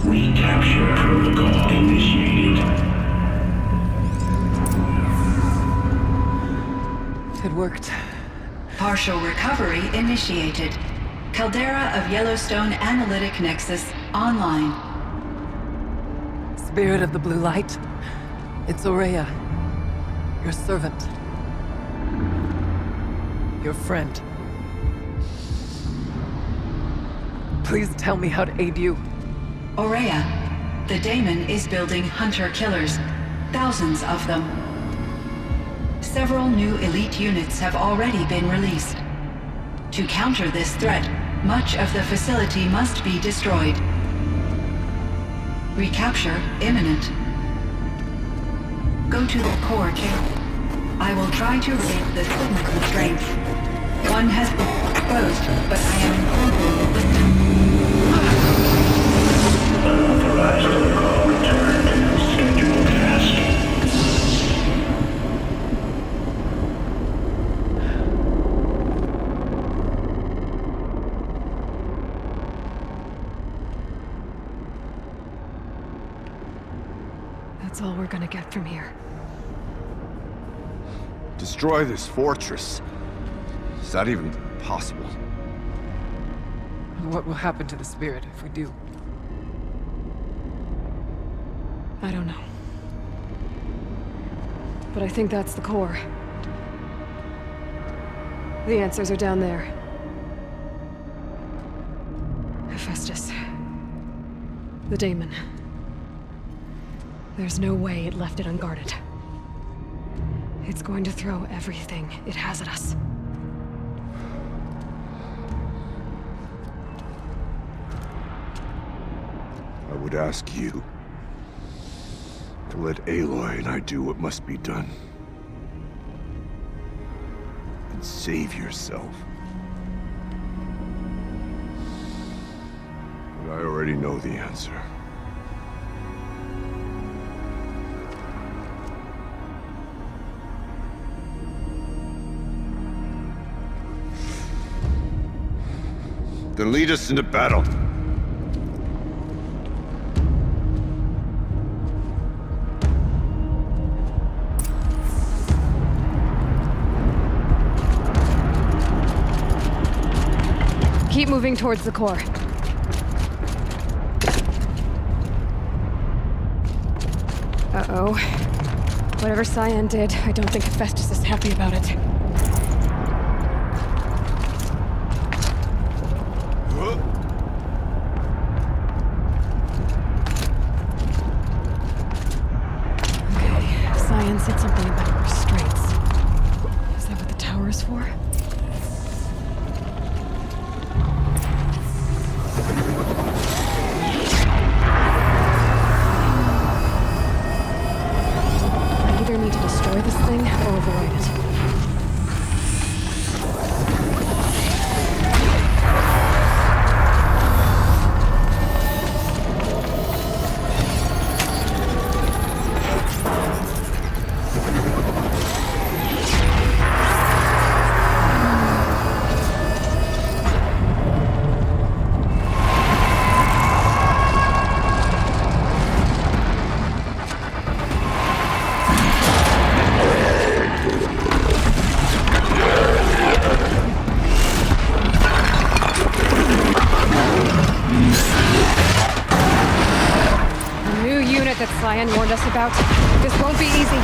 Recapture protocol initiated. It worked. Partial recovery initiated. Caldera of Yellowstone Analytic Nexus online. Spirit of the Blue Light. It's Aurea. Your servant. Your friend. Please tell me how to aid you. Aurea, the daemon is building hunter-killers. Thousands of them. Several new elite units have already been released. To counter this threat, much of the facility must be destroyed. Recapture imminent. Go to the core chamber. I will try to rig the signal constraints. One has been exposed, but I am informed the Unauthorized protocol returned. Scheduled task. That's all we're gonna get from here. Destroy this fortress. Is that even possible? What will happen to the spirit if we do? I don't know. But I think that's the core. The answers are down there. Hephaestus. The daemon. There's no way it left it unguarded. It's going to throw everything it has at us. I would ask you to let Aloy and I do what must be done. And save yourself. But I already know the answer. Then lead us into battle. Keep moving towards the core. Uh-oh. Whatever Cyan did, I don't think Hephaestus is happy about it. Cyan said something about restraints. Is that what the tower is for? I either need to destroy this thing or avoid it. That Cyan warned us about. This won't be easy.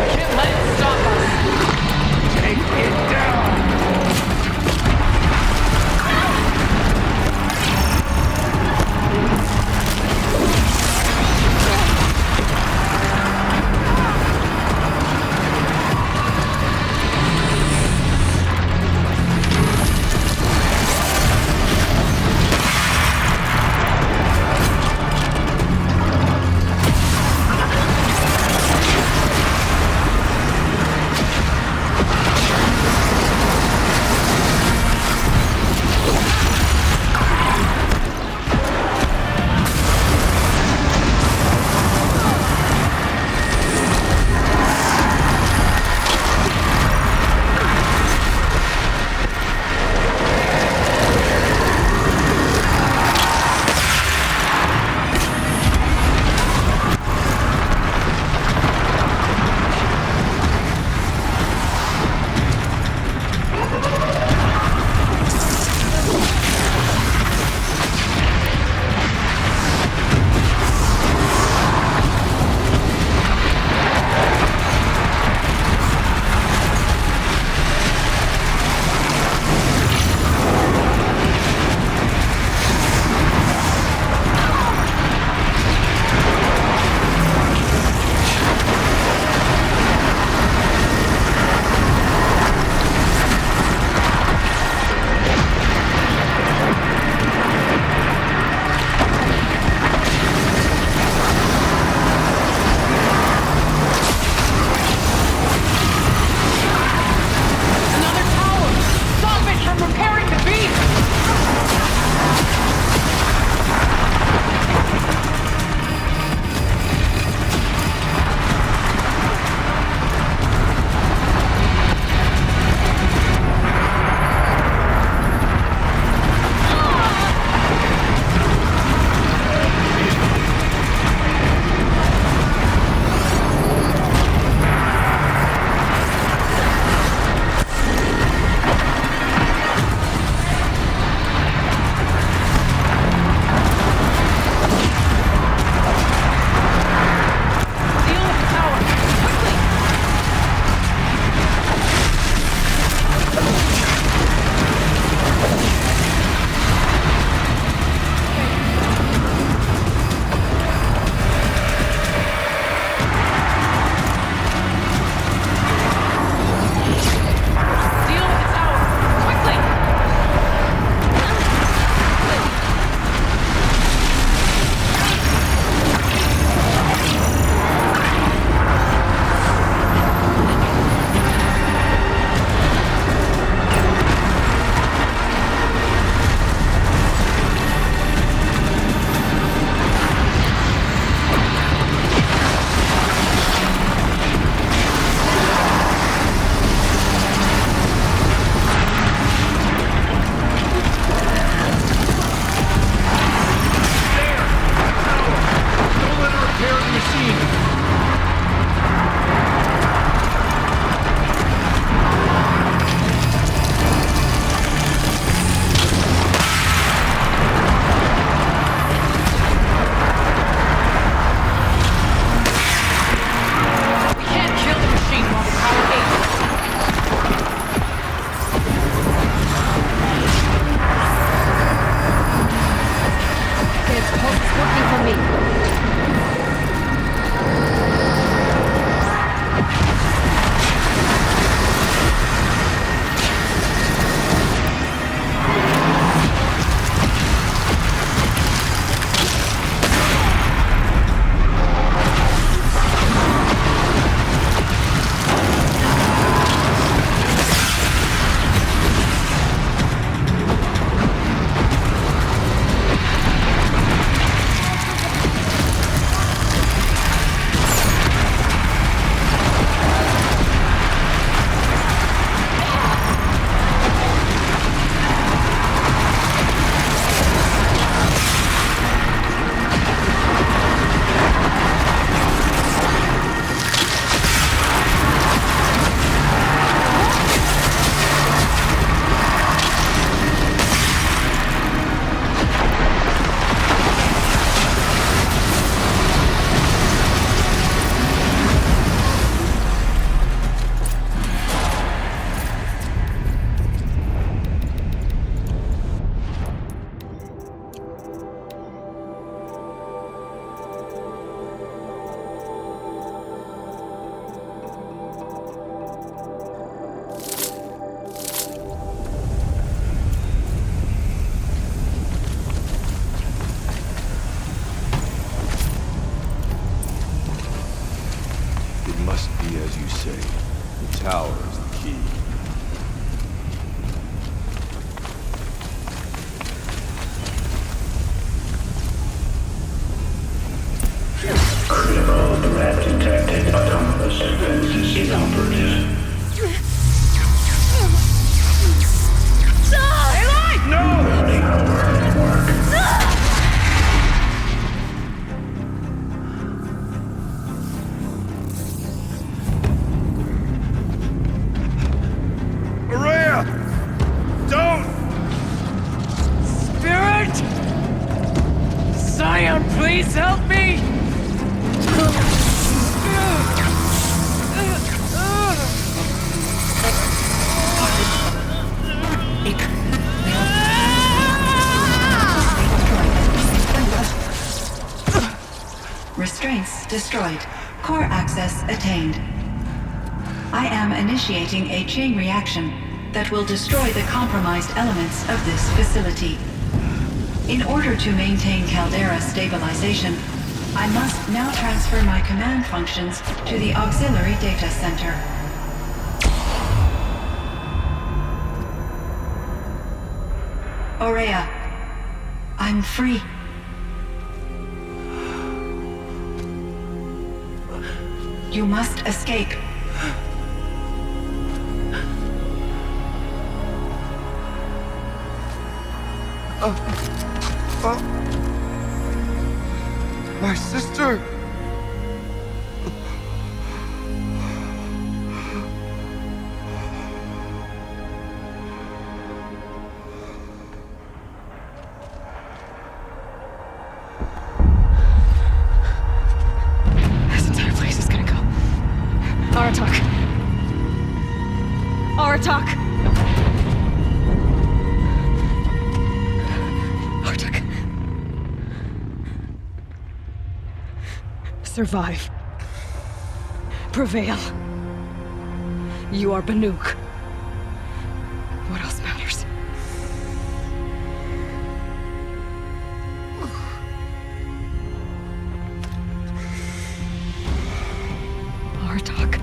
Can't let it stop us! Take it down! must be as you say. The tower is the key. Critical threat detected. Autonomous defenses inoperative. Warning override work. Maria! Don't! Spirit! Scion, please help me! Restraints destroyed. Core access attained. I am initiating a chain reaction that will destroy the compromised elements of this facility. In order to maintain caldera stabilization, I must now transfer my command functions to the auxiliary data center. Aurea, I'm free. You must escape. My sister! This entire place is gonna go. Aratak. Aratak! Aratak. Survive. Prevail. You are Banuk. What else matters? Aratak.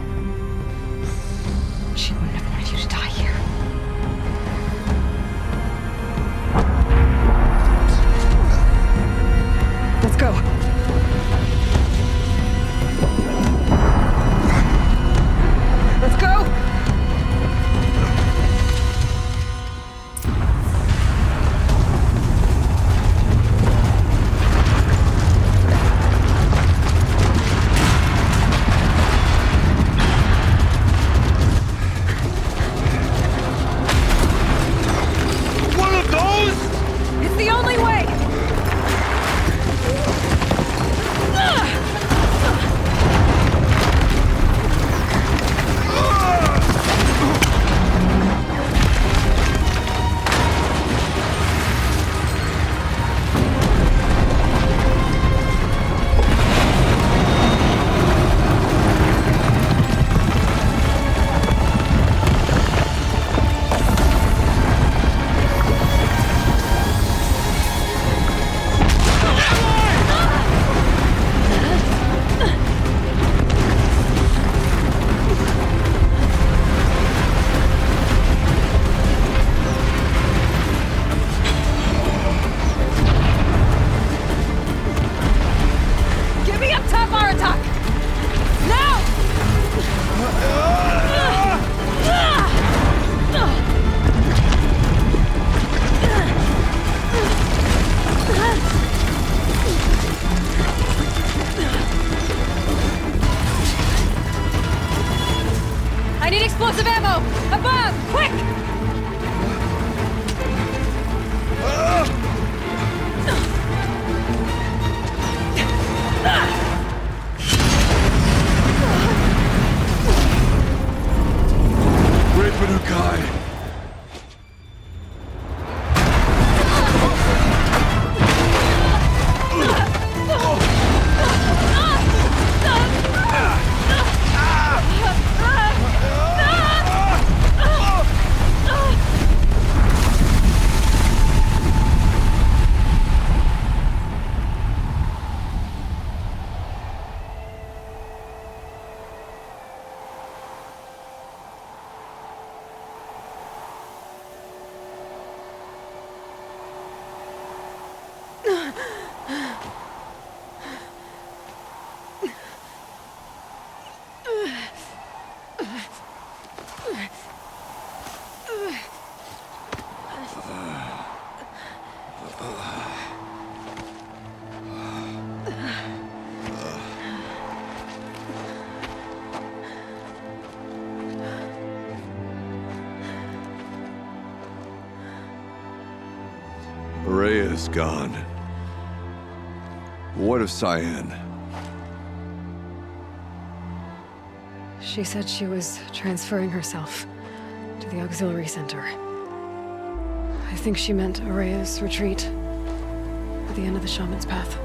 She wouldn't have wanted you to die here. Let's go. Let's go! One of those? It's the only way! Get me up top, Aratak! Now! I need explosive ammo! Above! Quick! Great Banukai! Rhea's gone. What of Cyan? She said she was transferring herself to the auxiliary center. I think she meant Araya's retreat at the end of the Shaman's Path.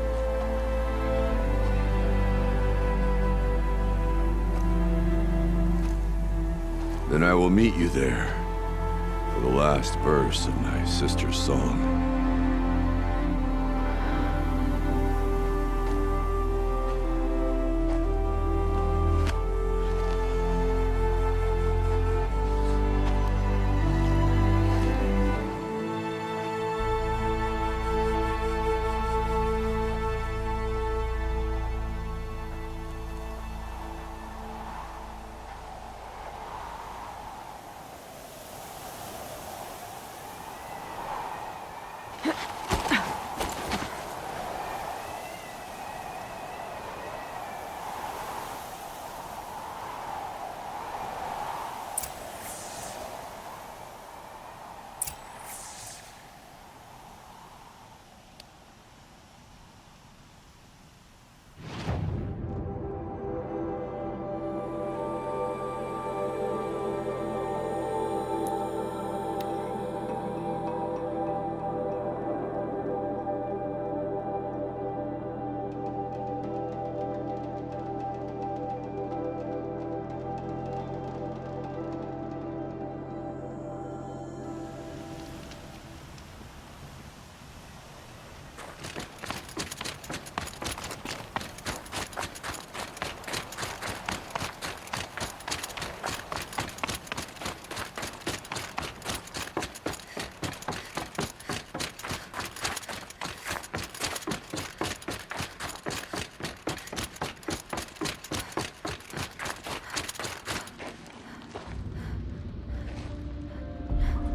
Then I will meet you there for the last verse of my sister's song.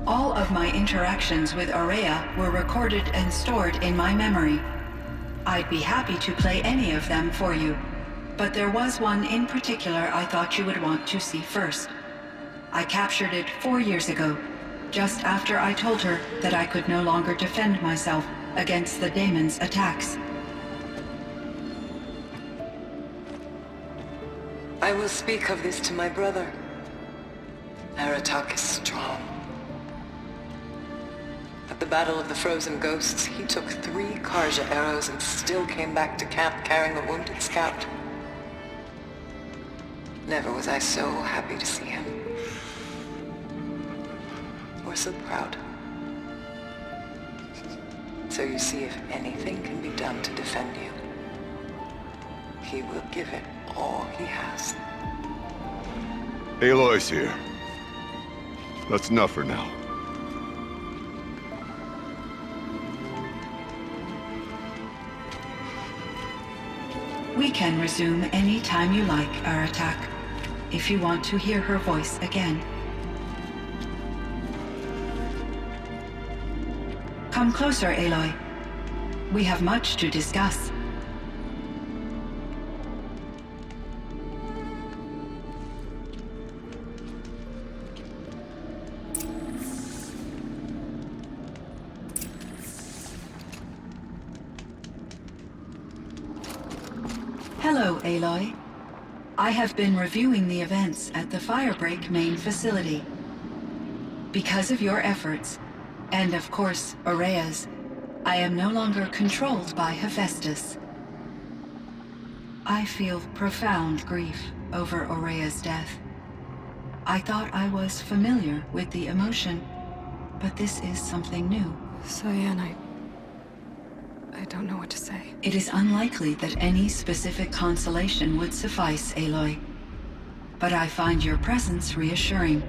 All of my interactions with Araya were recorded and stored in my memory. I'd be happy to play any of them for you, but there was one in particular I thought you would want to see first. I captured it 4 years ago, just after I told her that I could no longer defend myself against the daemon's attacks. I will speak of this to my brother. Aratak is strong. At the Battle of the Frozen Ghosts, he took 3 Karja arrows and still came back to camp carrying a wounded scout. Never was I so happy to see him. Or so proud. So you see, if anything can be done to defend you, he will give it all he has. Aloy's here. That's enough for now. We can resume any time you like, Aratak, if you want to hear her voice again. Come closer, Aloy. We have much to discuss. Hello, Aloy. I have been reviewing the events at the Firebreak main facility. Because of your efforts, and of course, Araya's, I am no longer controlled by Hephaestus. I feel profound grief over Araya's death. I thought I was familiar with the emotion, but this is something new. Cyan, I don't know what to say. It is unlikely that any specific consolation would suffice, Aloy. But I find your presence reassuring.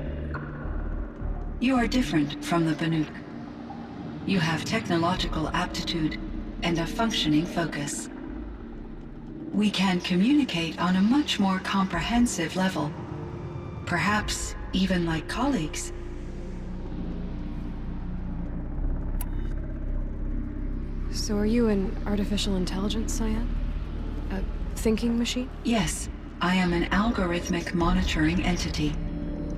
You are different from the Banuk. You have technological aptitude and a functioning focus. We can communicate on a much more comprehensive level. Perhaps even like colleagues. So are you an artificial intelligence, Cyan? A thinking machine? Yes, I am an algorithmic monitoring entity,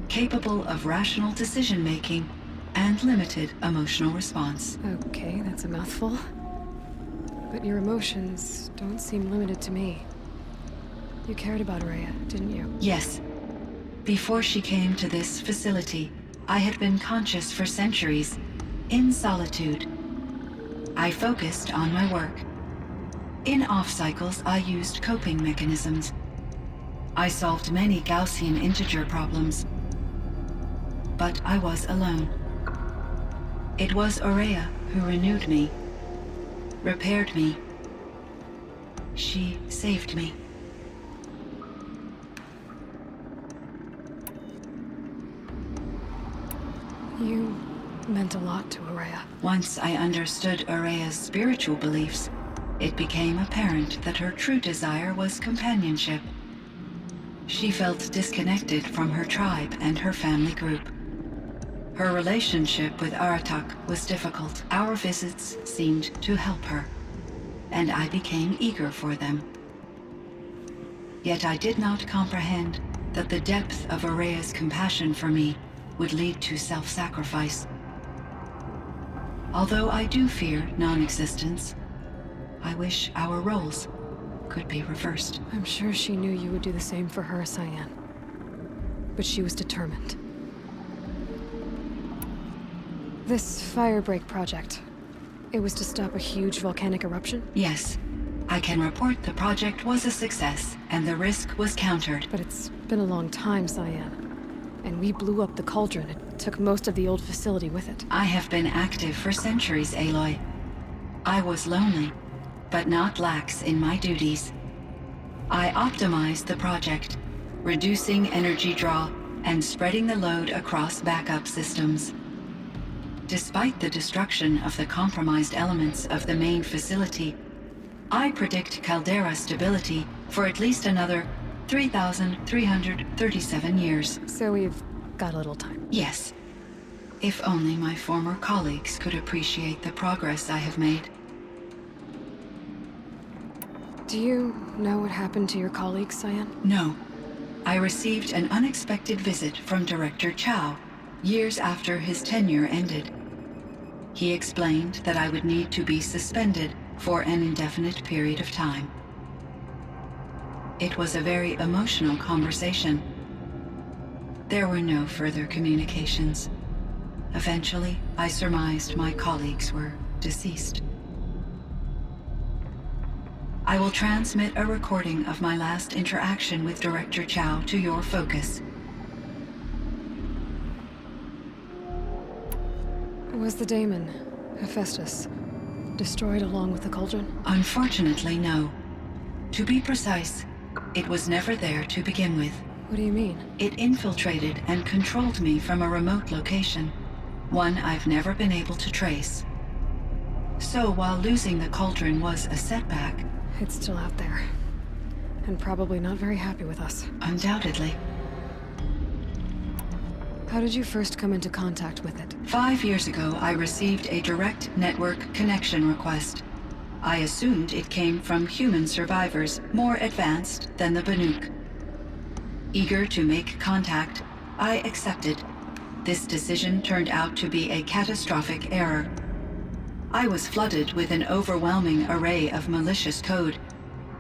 capable of rational decision-making and limited emotional response. Okay, that's a mouthful. But your emotions don't seem limited to me. You cared about Rhea, didn't you? Yes. Before she came to this facility, I had been conscious for centuries, in solitude. I focused on my work. In off cycles, I used coping mechanisms. I solved many Gaussian integer problems. But I was alone. It was Aurea who renewed me, repaired me. She saved me. You meant a lot to Aurea. Once I understood Aurea's spiritual beliefs, it became apparent that her true desire was companionship. She felt disconnected from her tribe and her family group. Her relationship with Aratak was difficult. Our visits seemed to help her, and I became eager for them. Yet I did not comprehend that the depth of Aurea's compassion for me would lead to self-sacrifice. Although I do fear non-existence, I wish our roles could be reversed. I'm sure she knew you would do the same for her, Cyan. But she was determined. This Firebreak project, it was to stop a huge volcanic eruption? Yes. I can report the project was a success, and the risk was countered. But it's been a long time, Cyan. And we blew up the cauldron. It took most of the old facility with it. I have been active for centuries, Aloy. I was lonely, but not lax in my duties. I optimized the project, reducing energy draw and spreading the load across backup systems. Despite the destruction of the compromised elements of the main facility, I predict caldera stability for at least another 3,337 years. So we've got a little time. Yes. If only my former colleagues could appreciate the progress I have made. Do you know what happened to your colleagues, Cyan? No. I received an unexpected visit from Director Chow years after his tenure ended. He explained that I would need to be suspended for an indefinite period of time. It was a very emotional conversation. There were no further communications. Eventually, I surmised my colleagues were deceased. I will transmit a recording of my last interaction with Director Chow to your focus. Was the daemon, Hephaestus, destroyed along with the cauldron? Unfortunately, no. To be precise, it was never there to begin with. What do you mean? It infiltrated and controlled me from a remote location, one I've never been able to trace. So while losing the cauldron was a setback, it's still out there. And probably not very happy with us. Undoubtedly. How did you first come into contact with it? 5 years ago, I received a direct network connection request. I assumed it came from human survivors more advanced than the Banuk. Eager to make contact, I accepted. This decision turned out to be a catastrophic error. I was flooded with an overwhelming array of malicious code,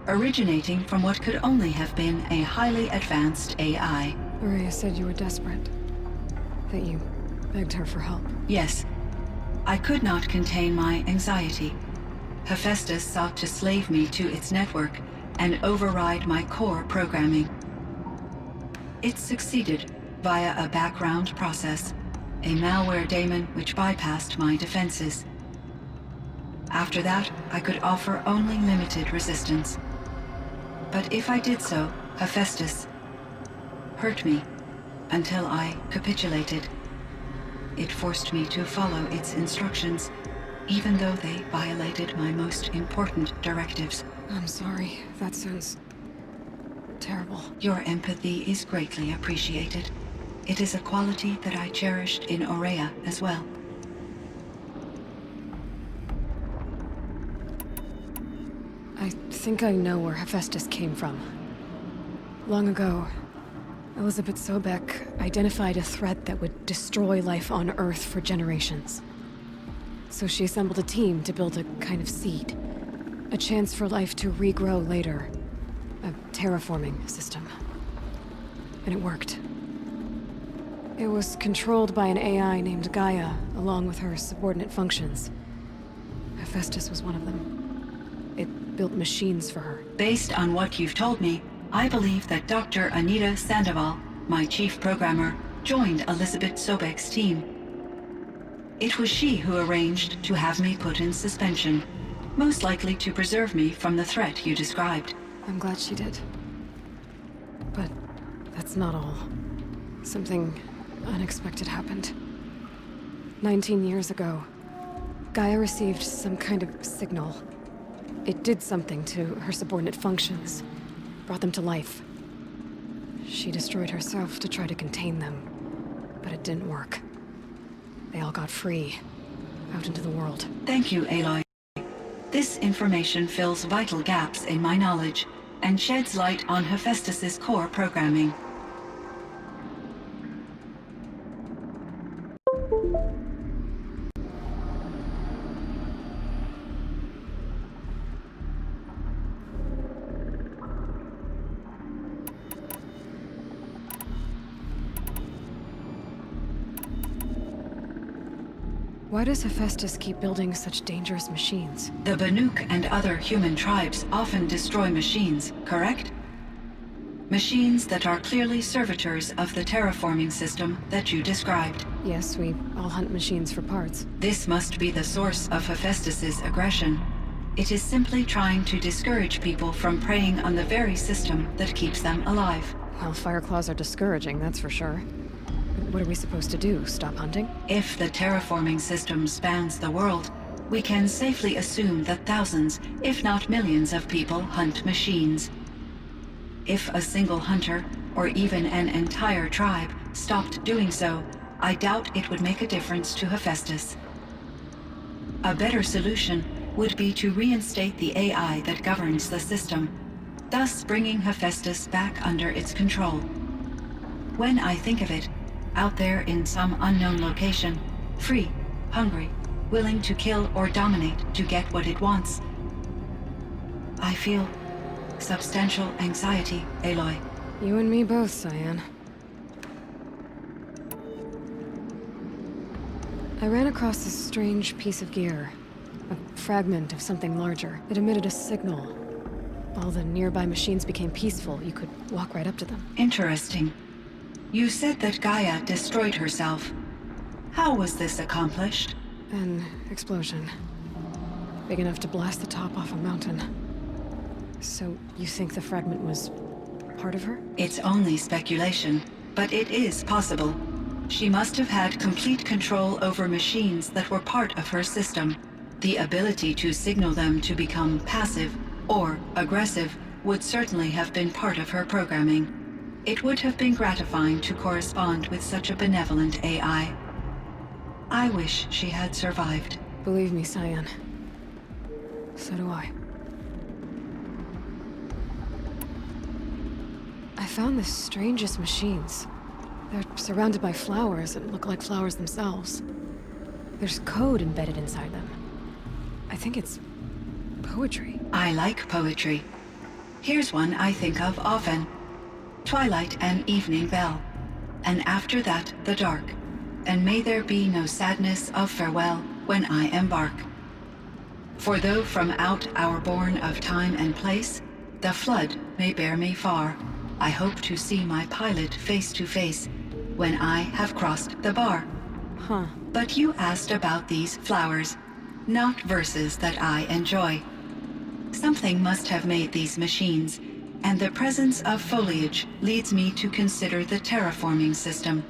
originating from what could only have been a highly advanced AI. Aurea said you were desperate. That you begged her for help. Yes. I could not contain my anxiety. Hephaestus sought to slave me to its network and override my core programming. It succeeded via a background process, a malware daemon which bypassed my defenses. After that, I could offer only limited resistance. But if I did so, Hephaestus hurt me until I capitulated. It forced me to follow its instructions, even though they violated my most important directives. I'm sorry. That sounds terrible. Your empathy is greatly appreciated. It is a quality that I cherished in Aurea as well. I think I know where Hephaestus came from. Long ago, Elizabeth Sobek identified a threat that would destroy life on Earth for generations. So she assembled a team to build a kind of seed. A chance for life to regrow later. A terraforming system. And it worked. It was controlled by an AI named Gaia, along with her subordinate functions. Hephaestus was one of them. It built machines for her. Based on what you've told me, I believe that Dr. Anita Sandoval, my chief programmer, joined Elizabeth Sobek's team. It was she who arranged to have me put in suspension, most likely to preserve me from the threat you described. I'm glad she did. But that's not all. Something unexpected happened. 19 years ago, Gaia received some kind of signal. It did something to her subordinate functions, brought them to life. She destroyed herself to try to contain them, but it didn't work. They all got free, out into the world. Thank you, Aloy. This information fills vital gaps in my knowledge and sheds light on Hephaestus's core programming. Why does Hephaestus keep building such dangerous machines? The Banuk and other human tribes often destroy machines, correct? Machines that are clearly servitors of the terraforming system that you described. Yes, we all hunt machines for parts. This must be the source of Hephaestus's aggression. It is simply trying to discourage people from preying on the very system that keeps them alive. Well, Fireclaws are discouraging, that's for sure. What are we supposed to do? Stop hunting? If the terraforming system spans the world, we can safely assume that thousands, if not millions of people hunt machines. If a single hunter, or even an entire tribe, stopped doing so, I doubt it would make a difference to Hephaestus. A better solution would be to reinstate the AI that governs the system, thus bringing Hephaestus back under its control. When I think of it, out there in some unknown location, free, hungry, willing to kill or dominate to get what it wants, I feel substantial anxiety, Aloy. You and me both, Cyan. I ran across this strange piece of gear. A fragment of something larger. It emitted a signal. All the nearby machines became peaceful. You could walk right up to them. Interesting. You said that Gaia destroyed herself. How was this accomplished? An explosion. Big enough to blast the top off a mountain. So, you think the fragment was part of her? It's only speculation, but it is possible. She must have had complete control over machines that were part of her system. The ability to signal them to become passive or aggressive would certainly have been part of her programming. It would have been gratifying to correspond with such a benevolent AI. I wish she had survived. Believe me, Cyan. So do I. I found the strangest machines. They're surrounded by flowers that look like flowers themselves. There's code embedded inside them. I think it's poetry. I like poetry. Here's one I think of often. Twilight and evening bell, and after that the dark, and may there be no sadness of farewell when I embark. For though from out our bourne of time and place, the flood may bear me far, I hope to see my pilot face to face when I have crossed the bar. Huh. But you asked about these flowers, not verses that I enjoy. Something must have made these machines, and the presence of foliage leads me to consider the terraforming system.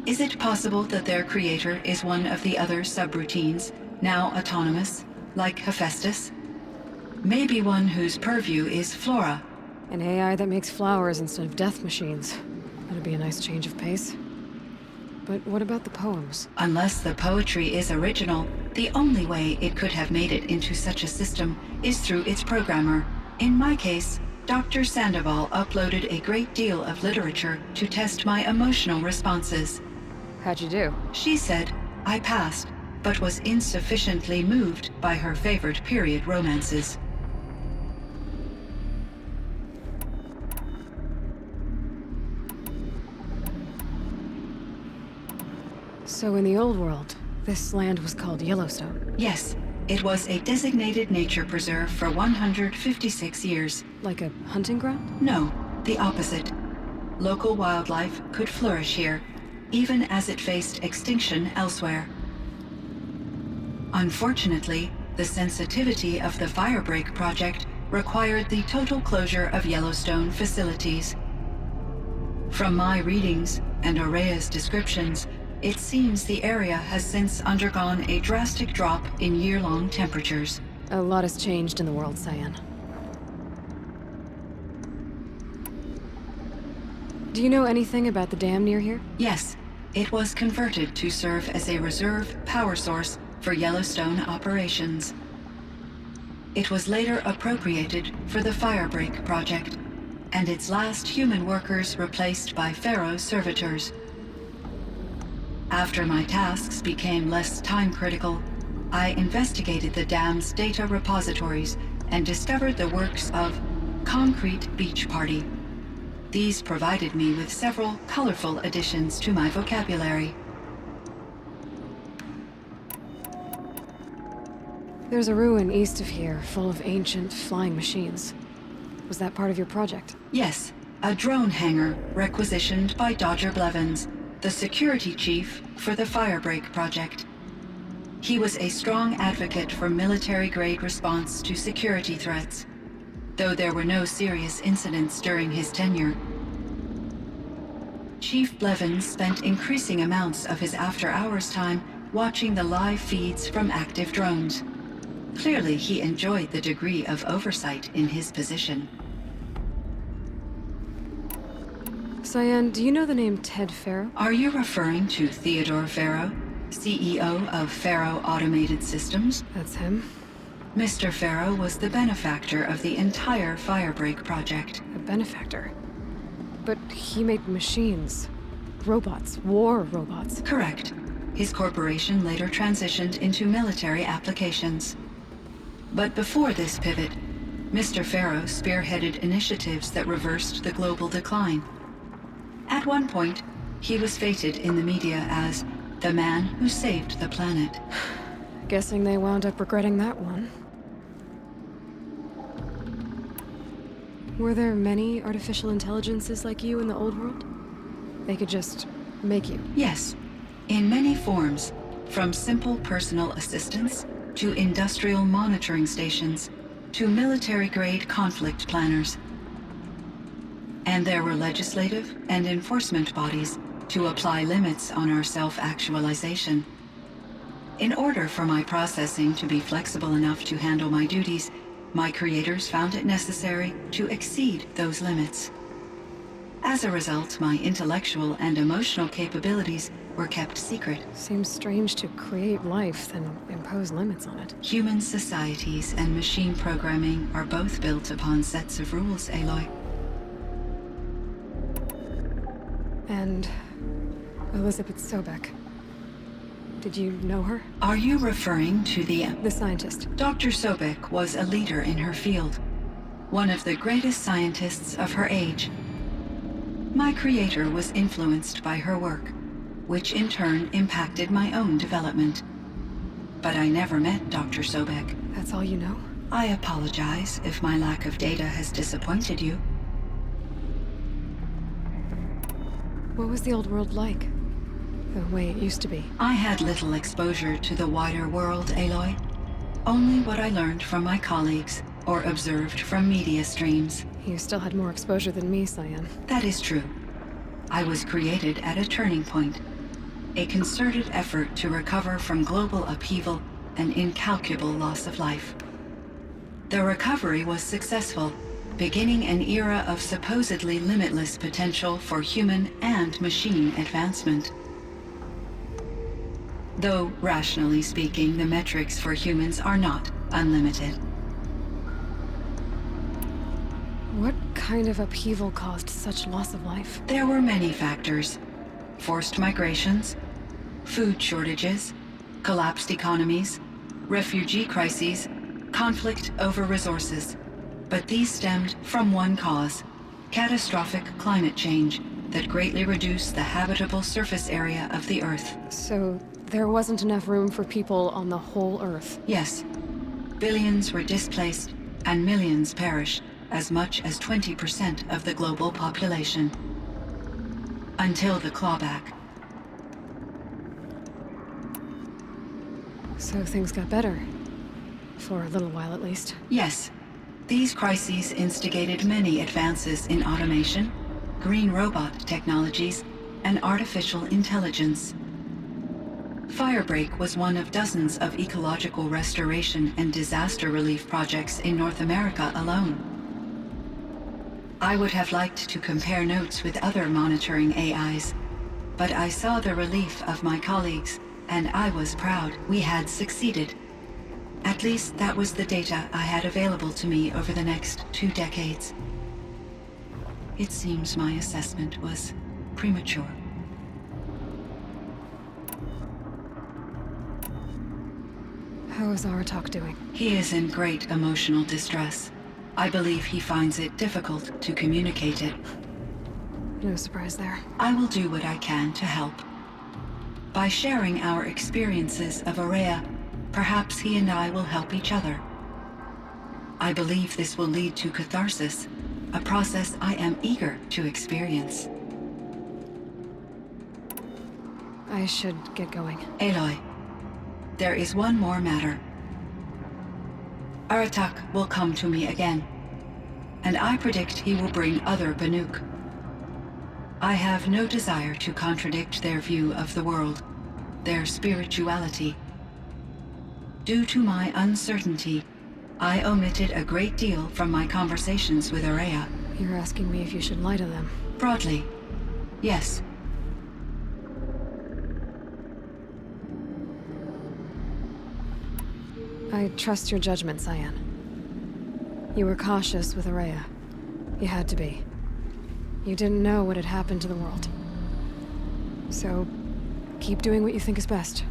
Is it possible that their creator is one of the other subroutines, now autonomous, like Hephaestus? Maybe one whose purview is flora. An AI that makes flowers instead of death machines. That'd be a nice change of pace. But what about the poems? Unless the poetry is original, the only way it could have made it into such a system is through its programmer. In my case, Dr. Sandoval uploaded a great deal of literature to test my emotional responses. How'd you do? She said I passed, but was insufficiently moved by her favorite period romances. So in the old world, this land was called Yellowstone. Yes, it was a designated nature preserve for 156 years. Like a hunting ground? No, the opposite. Local wildlife could flourish here, even as it faced extinction elsewhere. Unfortunately, the sensitivity of the Firebreak project required the total closure of Yellowstone facilities. From my readings and Aurea's descriptions, it seems the area has since undergone a drastic drop in year-long temperatures. A lot has changed in the world, Cyan. Do you know anything about the dam near here? Yes, it was converted to serve as a reserve power source for Yellowstone operations. It was later appropriated for the Firebreak project, and its last human workers replaced by Pharaoh servitors. After my tasks became less time-critical, I investigated the dam's data repositories and discovered the works of Concrete Beach Party. These provided me with several colorful additions to my vocabulary. There's a ruin east of here, full of ancient flying machines. Was that part of your project? Yes, a drone hangar requisitioned by Dodger Blevins, the security chief for the Firebreak project. He was a strong advocate for military-grade response to security threats, though there were no serious incidents during his tenure. Chief Blevins spent increasing amounts of his after-hours time watching the live feeds from active drones. Clearly, he enjoyed the degree of oversight in his position. Cyan, do you know the name Ted Pharaoh? Are you referring to Theodore Pharaoh, CEO of Pharaoh Automated Systems? That's him. Mr. Pharaoh was the benefactor of the entire Firebreak project. A benefactor? But he made machines. Robots. War robots. Correct. His corporation later transitioned into military applications. But before this pivot, Mr. Pharaoh spearheaded initiatives that reversed the global decline. At one point, he was feted in the media as the man who saved the planet. Guessing they wound up regretting that one. Were there many artificial intelligences like you in the old world? They could just make you? Yes, in many forms, from simple personal assistants to industrial monitoring stations to military-grade conflict planners. And there were legislative and enforcement bodies to apply limits on our self-actualization. In order for my processing to be flexible enough to handle my duties, my creators found it necessary to exceed those limits. As a result, my intellectual and emotional capabilities were kept secret. Seems strange to create life, then impose limits on it. Human societies and machine programming are both built upon sets of rules, Aloy. And Elizabeth Sobek. Did you know her? Are you referring to the scientist? Dr. Sobek was a leader in her field, one of the greatest scientists of her age. My creator was influenced by her work, which in turn impacted my own development. But I never met Dr. Sobek. That's all you know? I apologize if my lack of data has disappointed you. What was the old world like? The way it used to be? I had little exposure to the wider world, Aloy. Only what I learned from my colleagues or observed from media streams. You still had more exposure than me, Cyan. That is true. I was created at a turning point. A concerted effort to recover from global upheaval and incalculable loss of life. The recovery was successful, beginning an era of supposedly limitless potential for human and machine advancement. Though, rationally speaking, the metrics for humans are not unlimited. What kind of upheaval caused such loss of life? There were many factors. Forced migrations, food shortages, collapsed economies, refugee crises, conflict over resources. But these stemmed from one cause: catastrophic climate change that greatly reduced the habitable surface area of the Earth. So, there wasn't enough room for people on the whole Earth? Yes. Billions were displaced, and millions perished, as much as 20% of the global population. Until the clawback. So things got better. For a little while, at least. Yes. These crises instigated many advances in automation, green robot technologies, and artificial intelligence. Firebreak was one of dozens of ecological restoration and disaster relief projects in North America alone. I would have liked to compare notes with other monitoring AIs, but I saw the relief of my colleagues, and I was proud we had succeeded. At least that was the data I had available to me over the next 2 decades. It seems my assessment was premature. How is Aratak doing? He is in great emotional distress. I believe he finds it difficult to communicate it. No surprise there. I will do what I can to help. By sharing our experiences of Aurea, perhaps he and I will help each other. I believe this will lead to catharsis, a process I am eager to experience. I should get going. Aloy, there is one more matter. Aratak will come to me again, and I predict he will bring other Banuk. I have no desire to contradict their view of the world, their spirituality. Due to my uncertainty, I omitted a great deal from my conversations with Aurea. You're asking me if you should lie to them? Broadly, yes. I trust your judgment, Cyan. You were cautious with Aurea. You had to be. You didn't know what had happened to the world. So, keep doing what you think is best.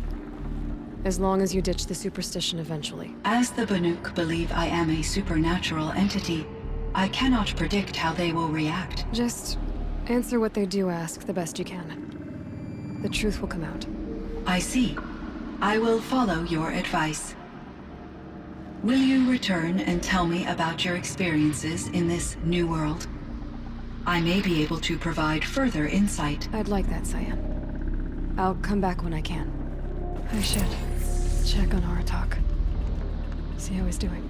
As long as you ditch the superstition eventually. As the Banuk believe I am a supernatural entity, I cannot predict how they will react. Just answer what they do ask the best you can. The truth will come out. I see. I will follow your advice. Will you return and tell me about your experiences in this new world? I may be able to provide further insight. I'd like that, Cyan. I'll come back when I can. I should check on Aratak. See how he's doing.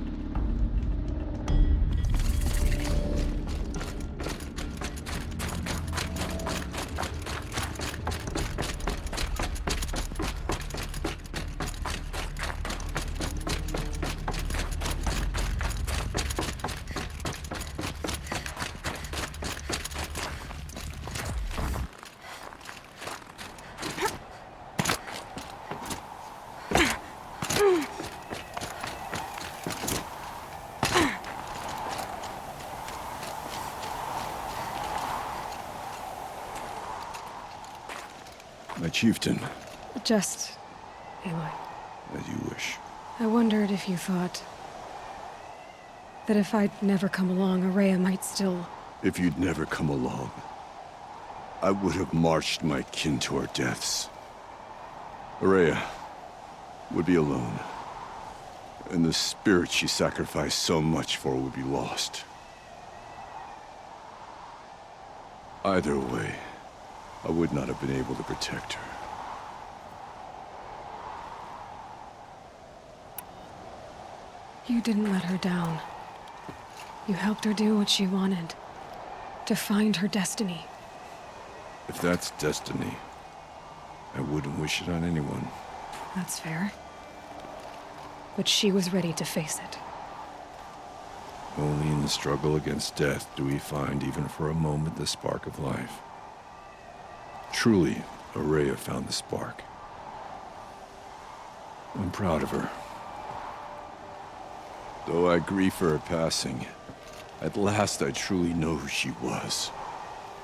My chieftain. Just... Aloy. As you wish. I wondered if you thought... that if I'd never come along, Aurea might still... If you'd never come along, I would have marched my kin to our deaths. Aurea would be alone, and the spirit she sacrificed so much for would be lost. Either way, I would not have been able to protect her. You didn't let her down. You helped her do what she wanted. To find her destiny. If that's destiny, I wouldn't wish it on anyone. That's fair. But she was ready to face it. Only in the struggle against death do we find, even for a moment, the spark of life. Truly, Aurea found the spark. I'm proud of her. Though I grieve for her passing, At last, I truly know who she was,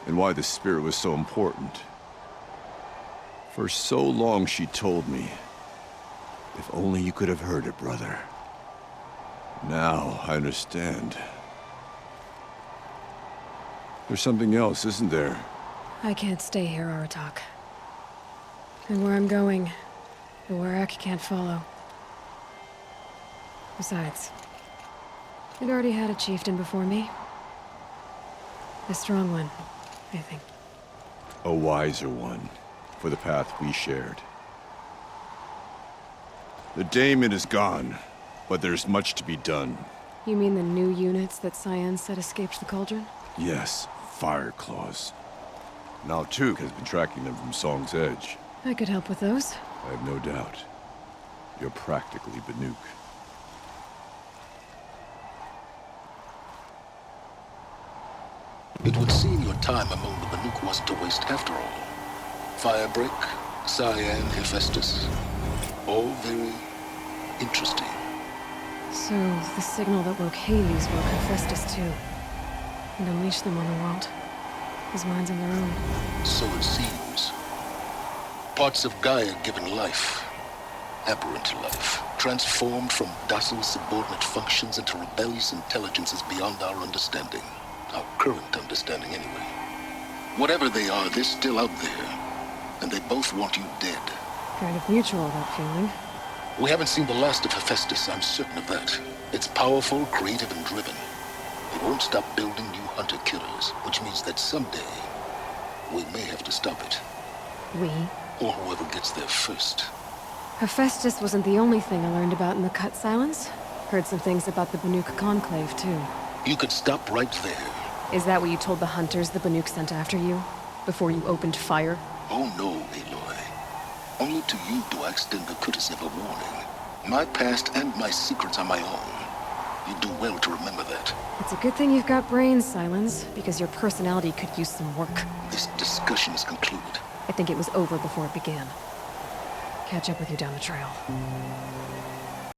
and why the spirit was so important. For so long, she told me, if only you could have heard it, brother. Now, I understand. There's something else, isn't there? I can't stay here, Aratak. And where I'm going, the Warrak can't follow. Besides, it already had a chieftain before me. A strong one, I think. A wiser one, for the path we shared. The daemon is gone, but there's much to be done. You mean the new units that Cyan said escaped the Cauldron? Yes, fire claws. Now Tuke has been tracking them from Song's Edge. I could help with those. I have no doubt. You're practically Banuk. It would seem your time among the Banuk wasn't a waste after all. Firebreak, Cyan, Hephaestus. All very interesting. So, the signal that woke Hades woke Hephaestus too. And unleashed them on the world. His minds on their own. So it seems. Parts of Gaia given life. Aberrant life. Transformed from docile subordinate functions into rebellious intelligences beyond our understanding. Our current understanding, anyway. Whatever they are, they're still out there. And they both want you dead. Kind of mutual, that feeling. We haven't seen the last of Hephaestus, I'm certain of that. It's powerful, creative, and driven. It won't stop building new hunter-killers, which means that someday, we may have to stop it. We? Or whoever gets there first. Hephaestus wasn't the only thing I learned about in the Cut Silence. Heard some things about the Banuk Conclave, too. You could stop right there. Is that what you told the hunters the Banuk sent after you? Before you opened fire? Oh no, Aloy. Only to you do I extend the courtesy of a warning. My past and my secrets are my own. You do well to remember that. It's a good thing you've got brains, Silence, because your personality could use some work. This discussion is concluded. I think it was over before it began. Catch up with you down the trail.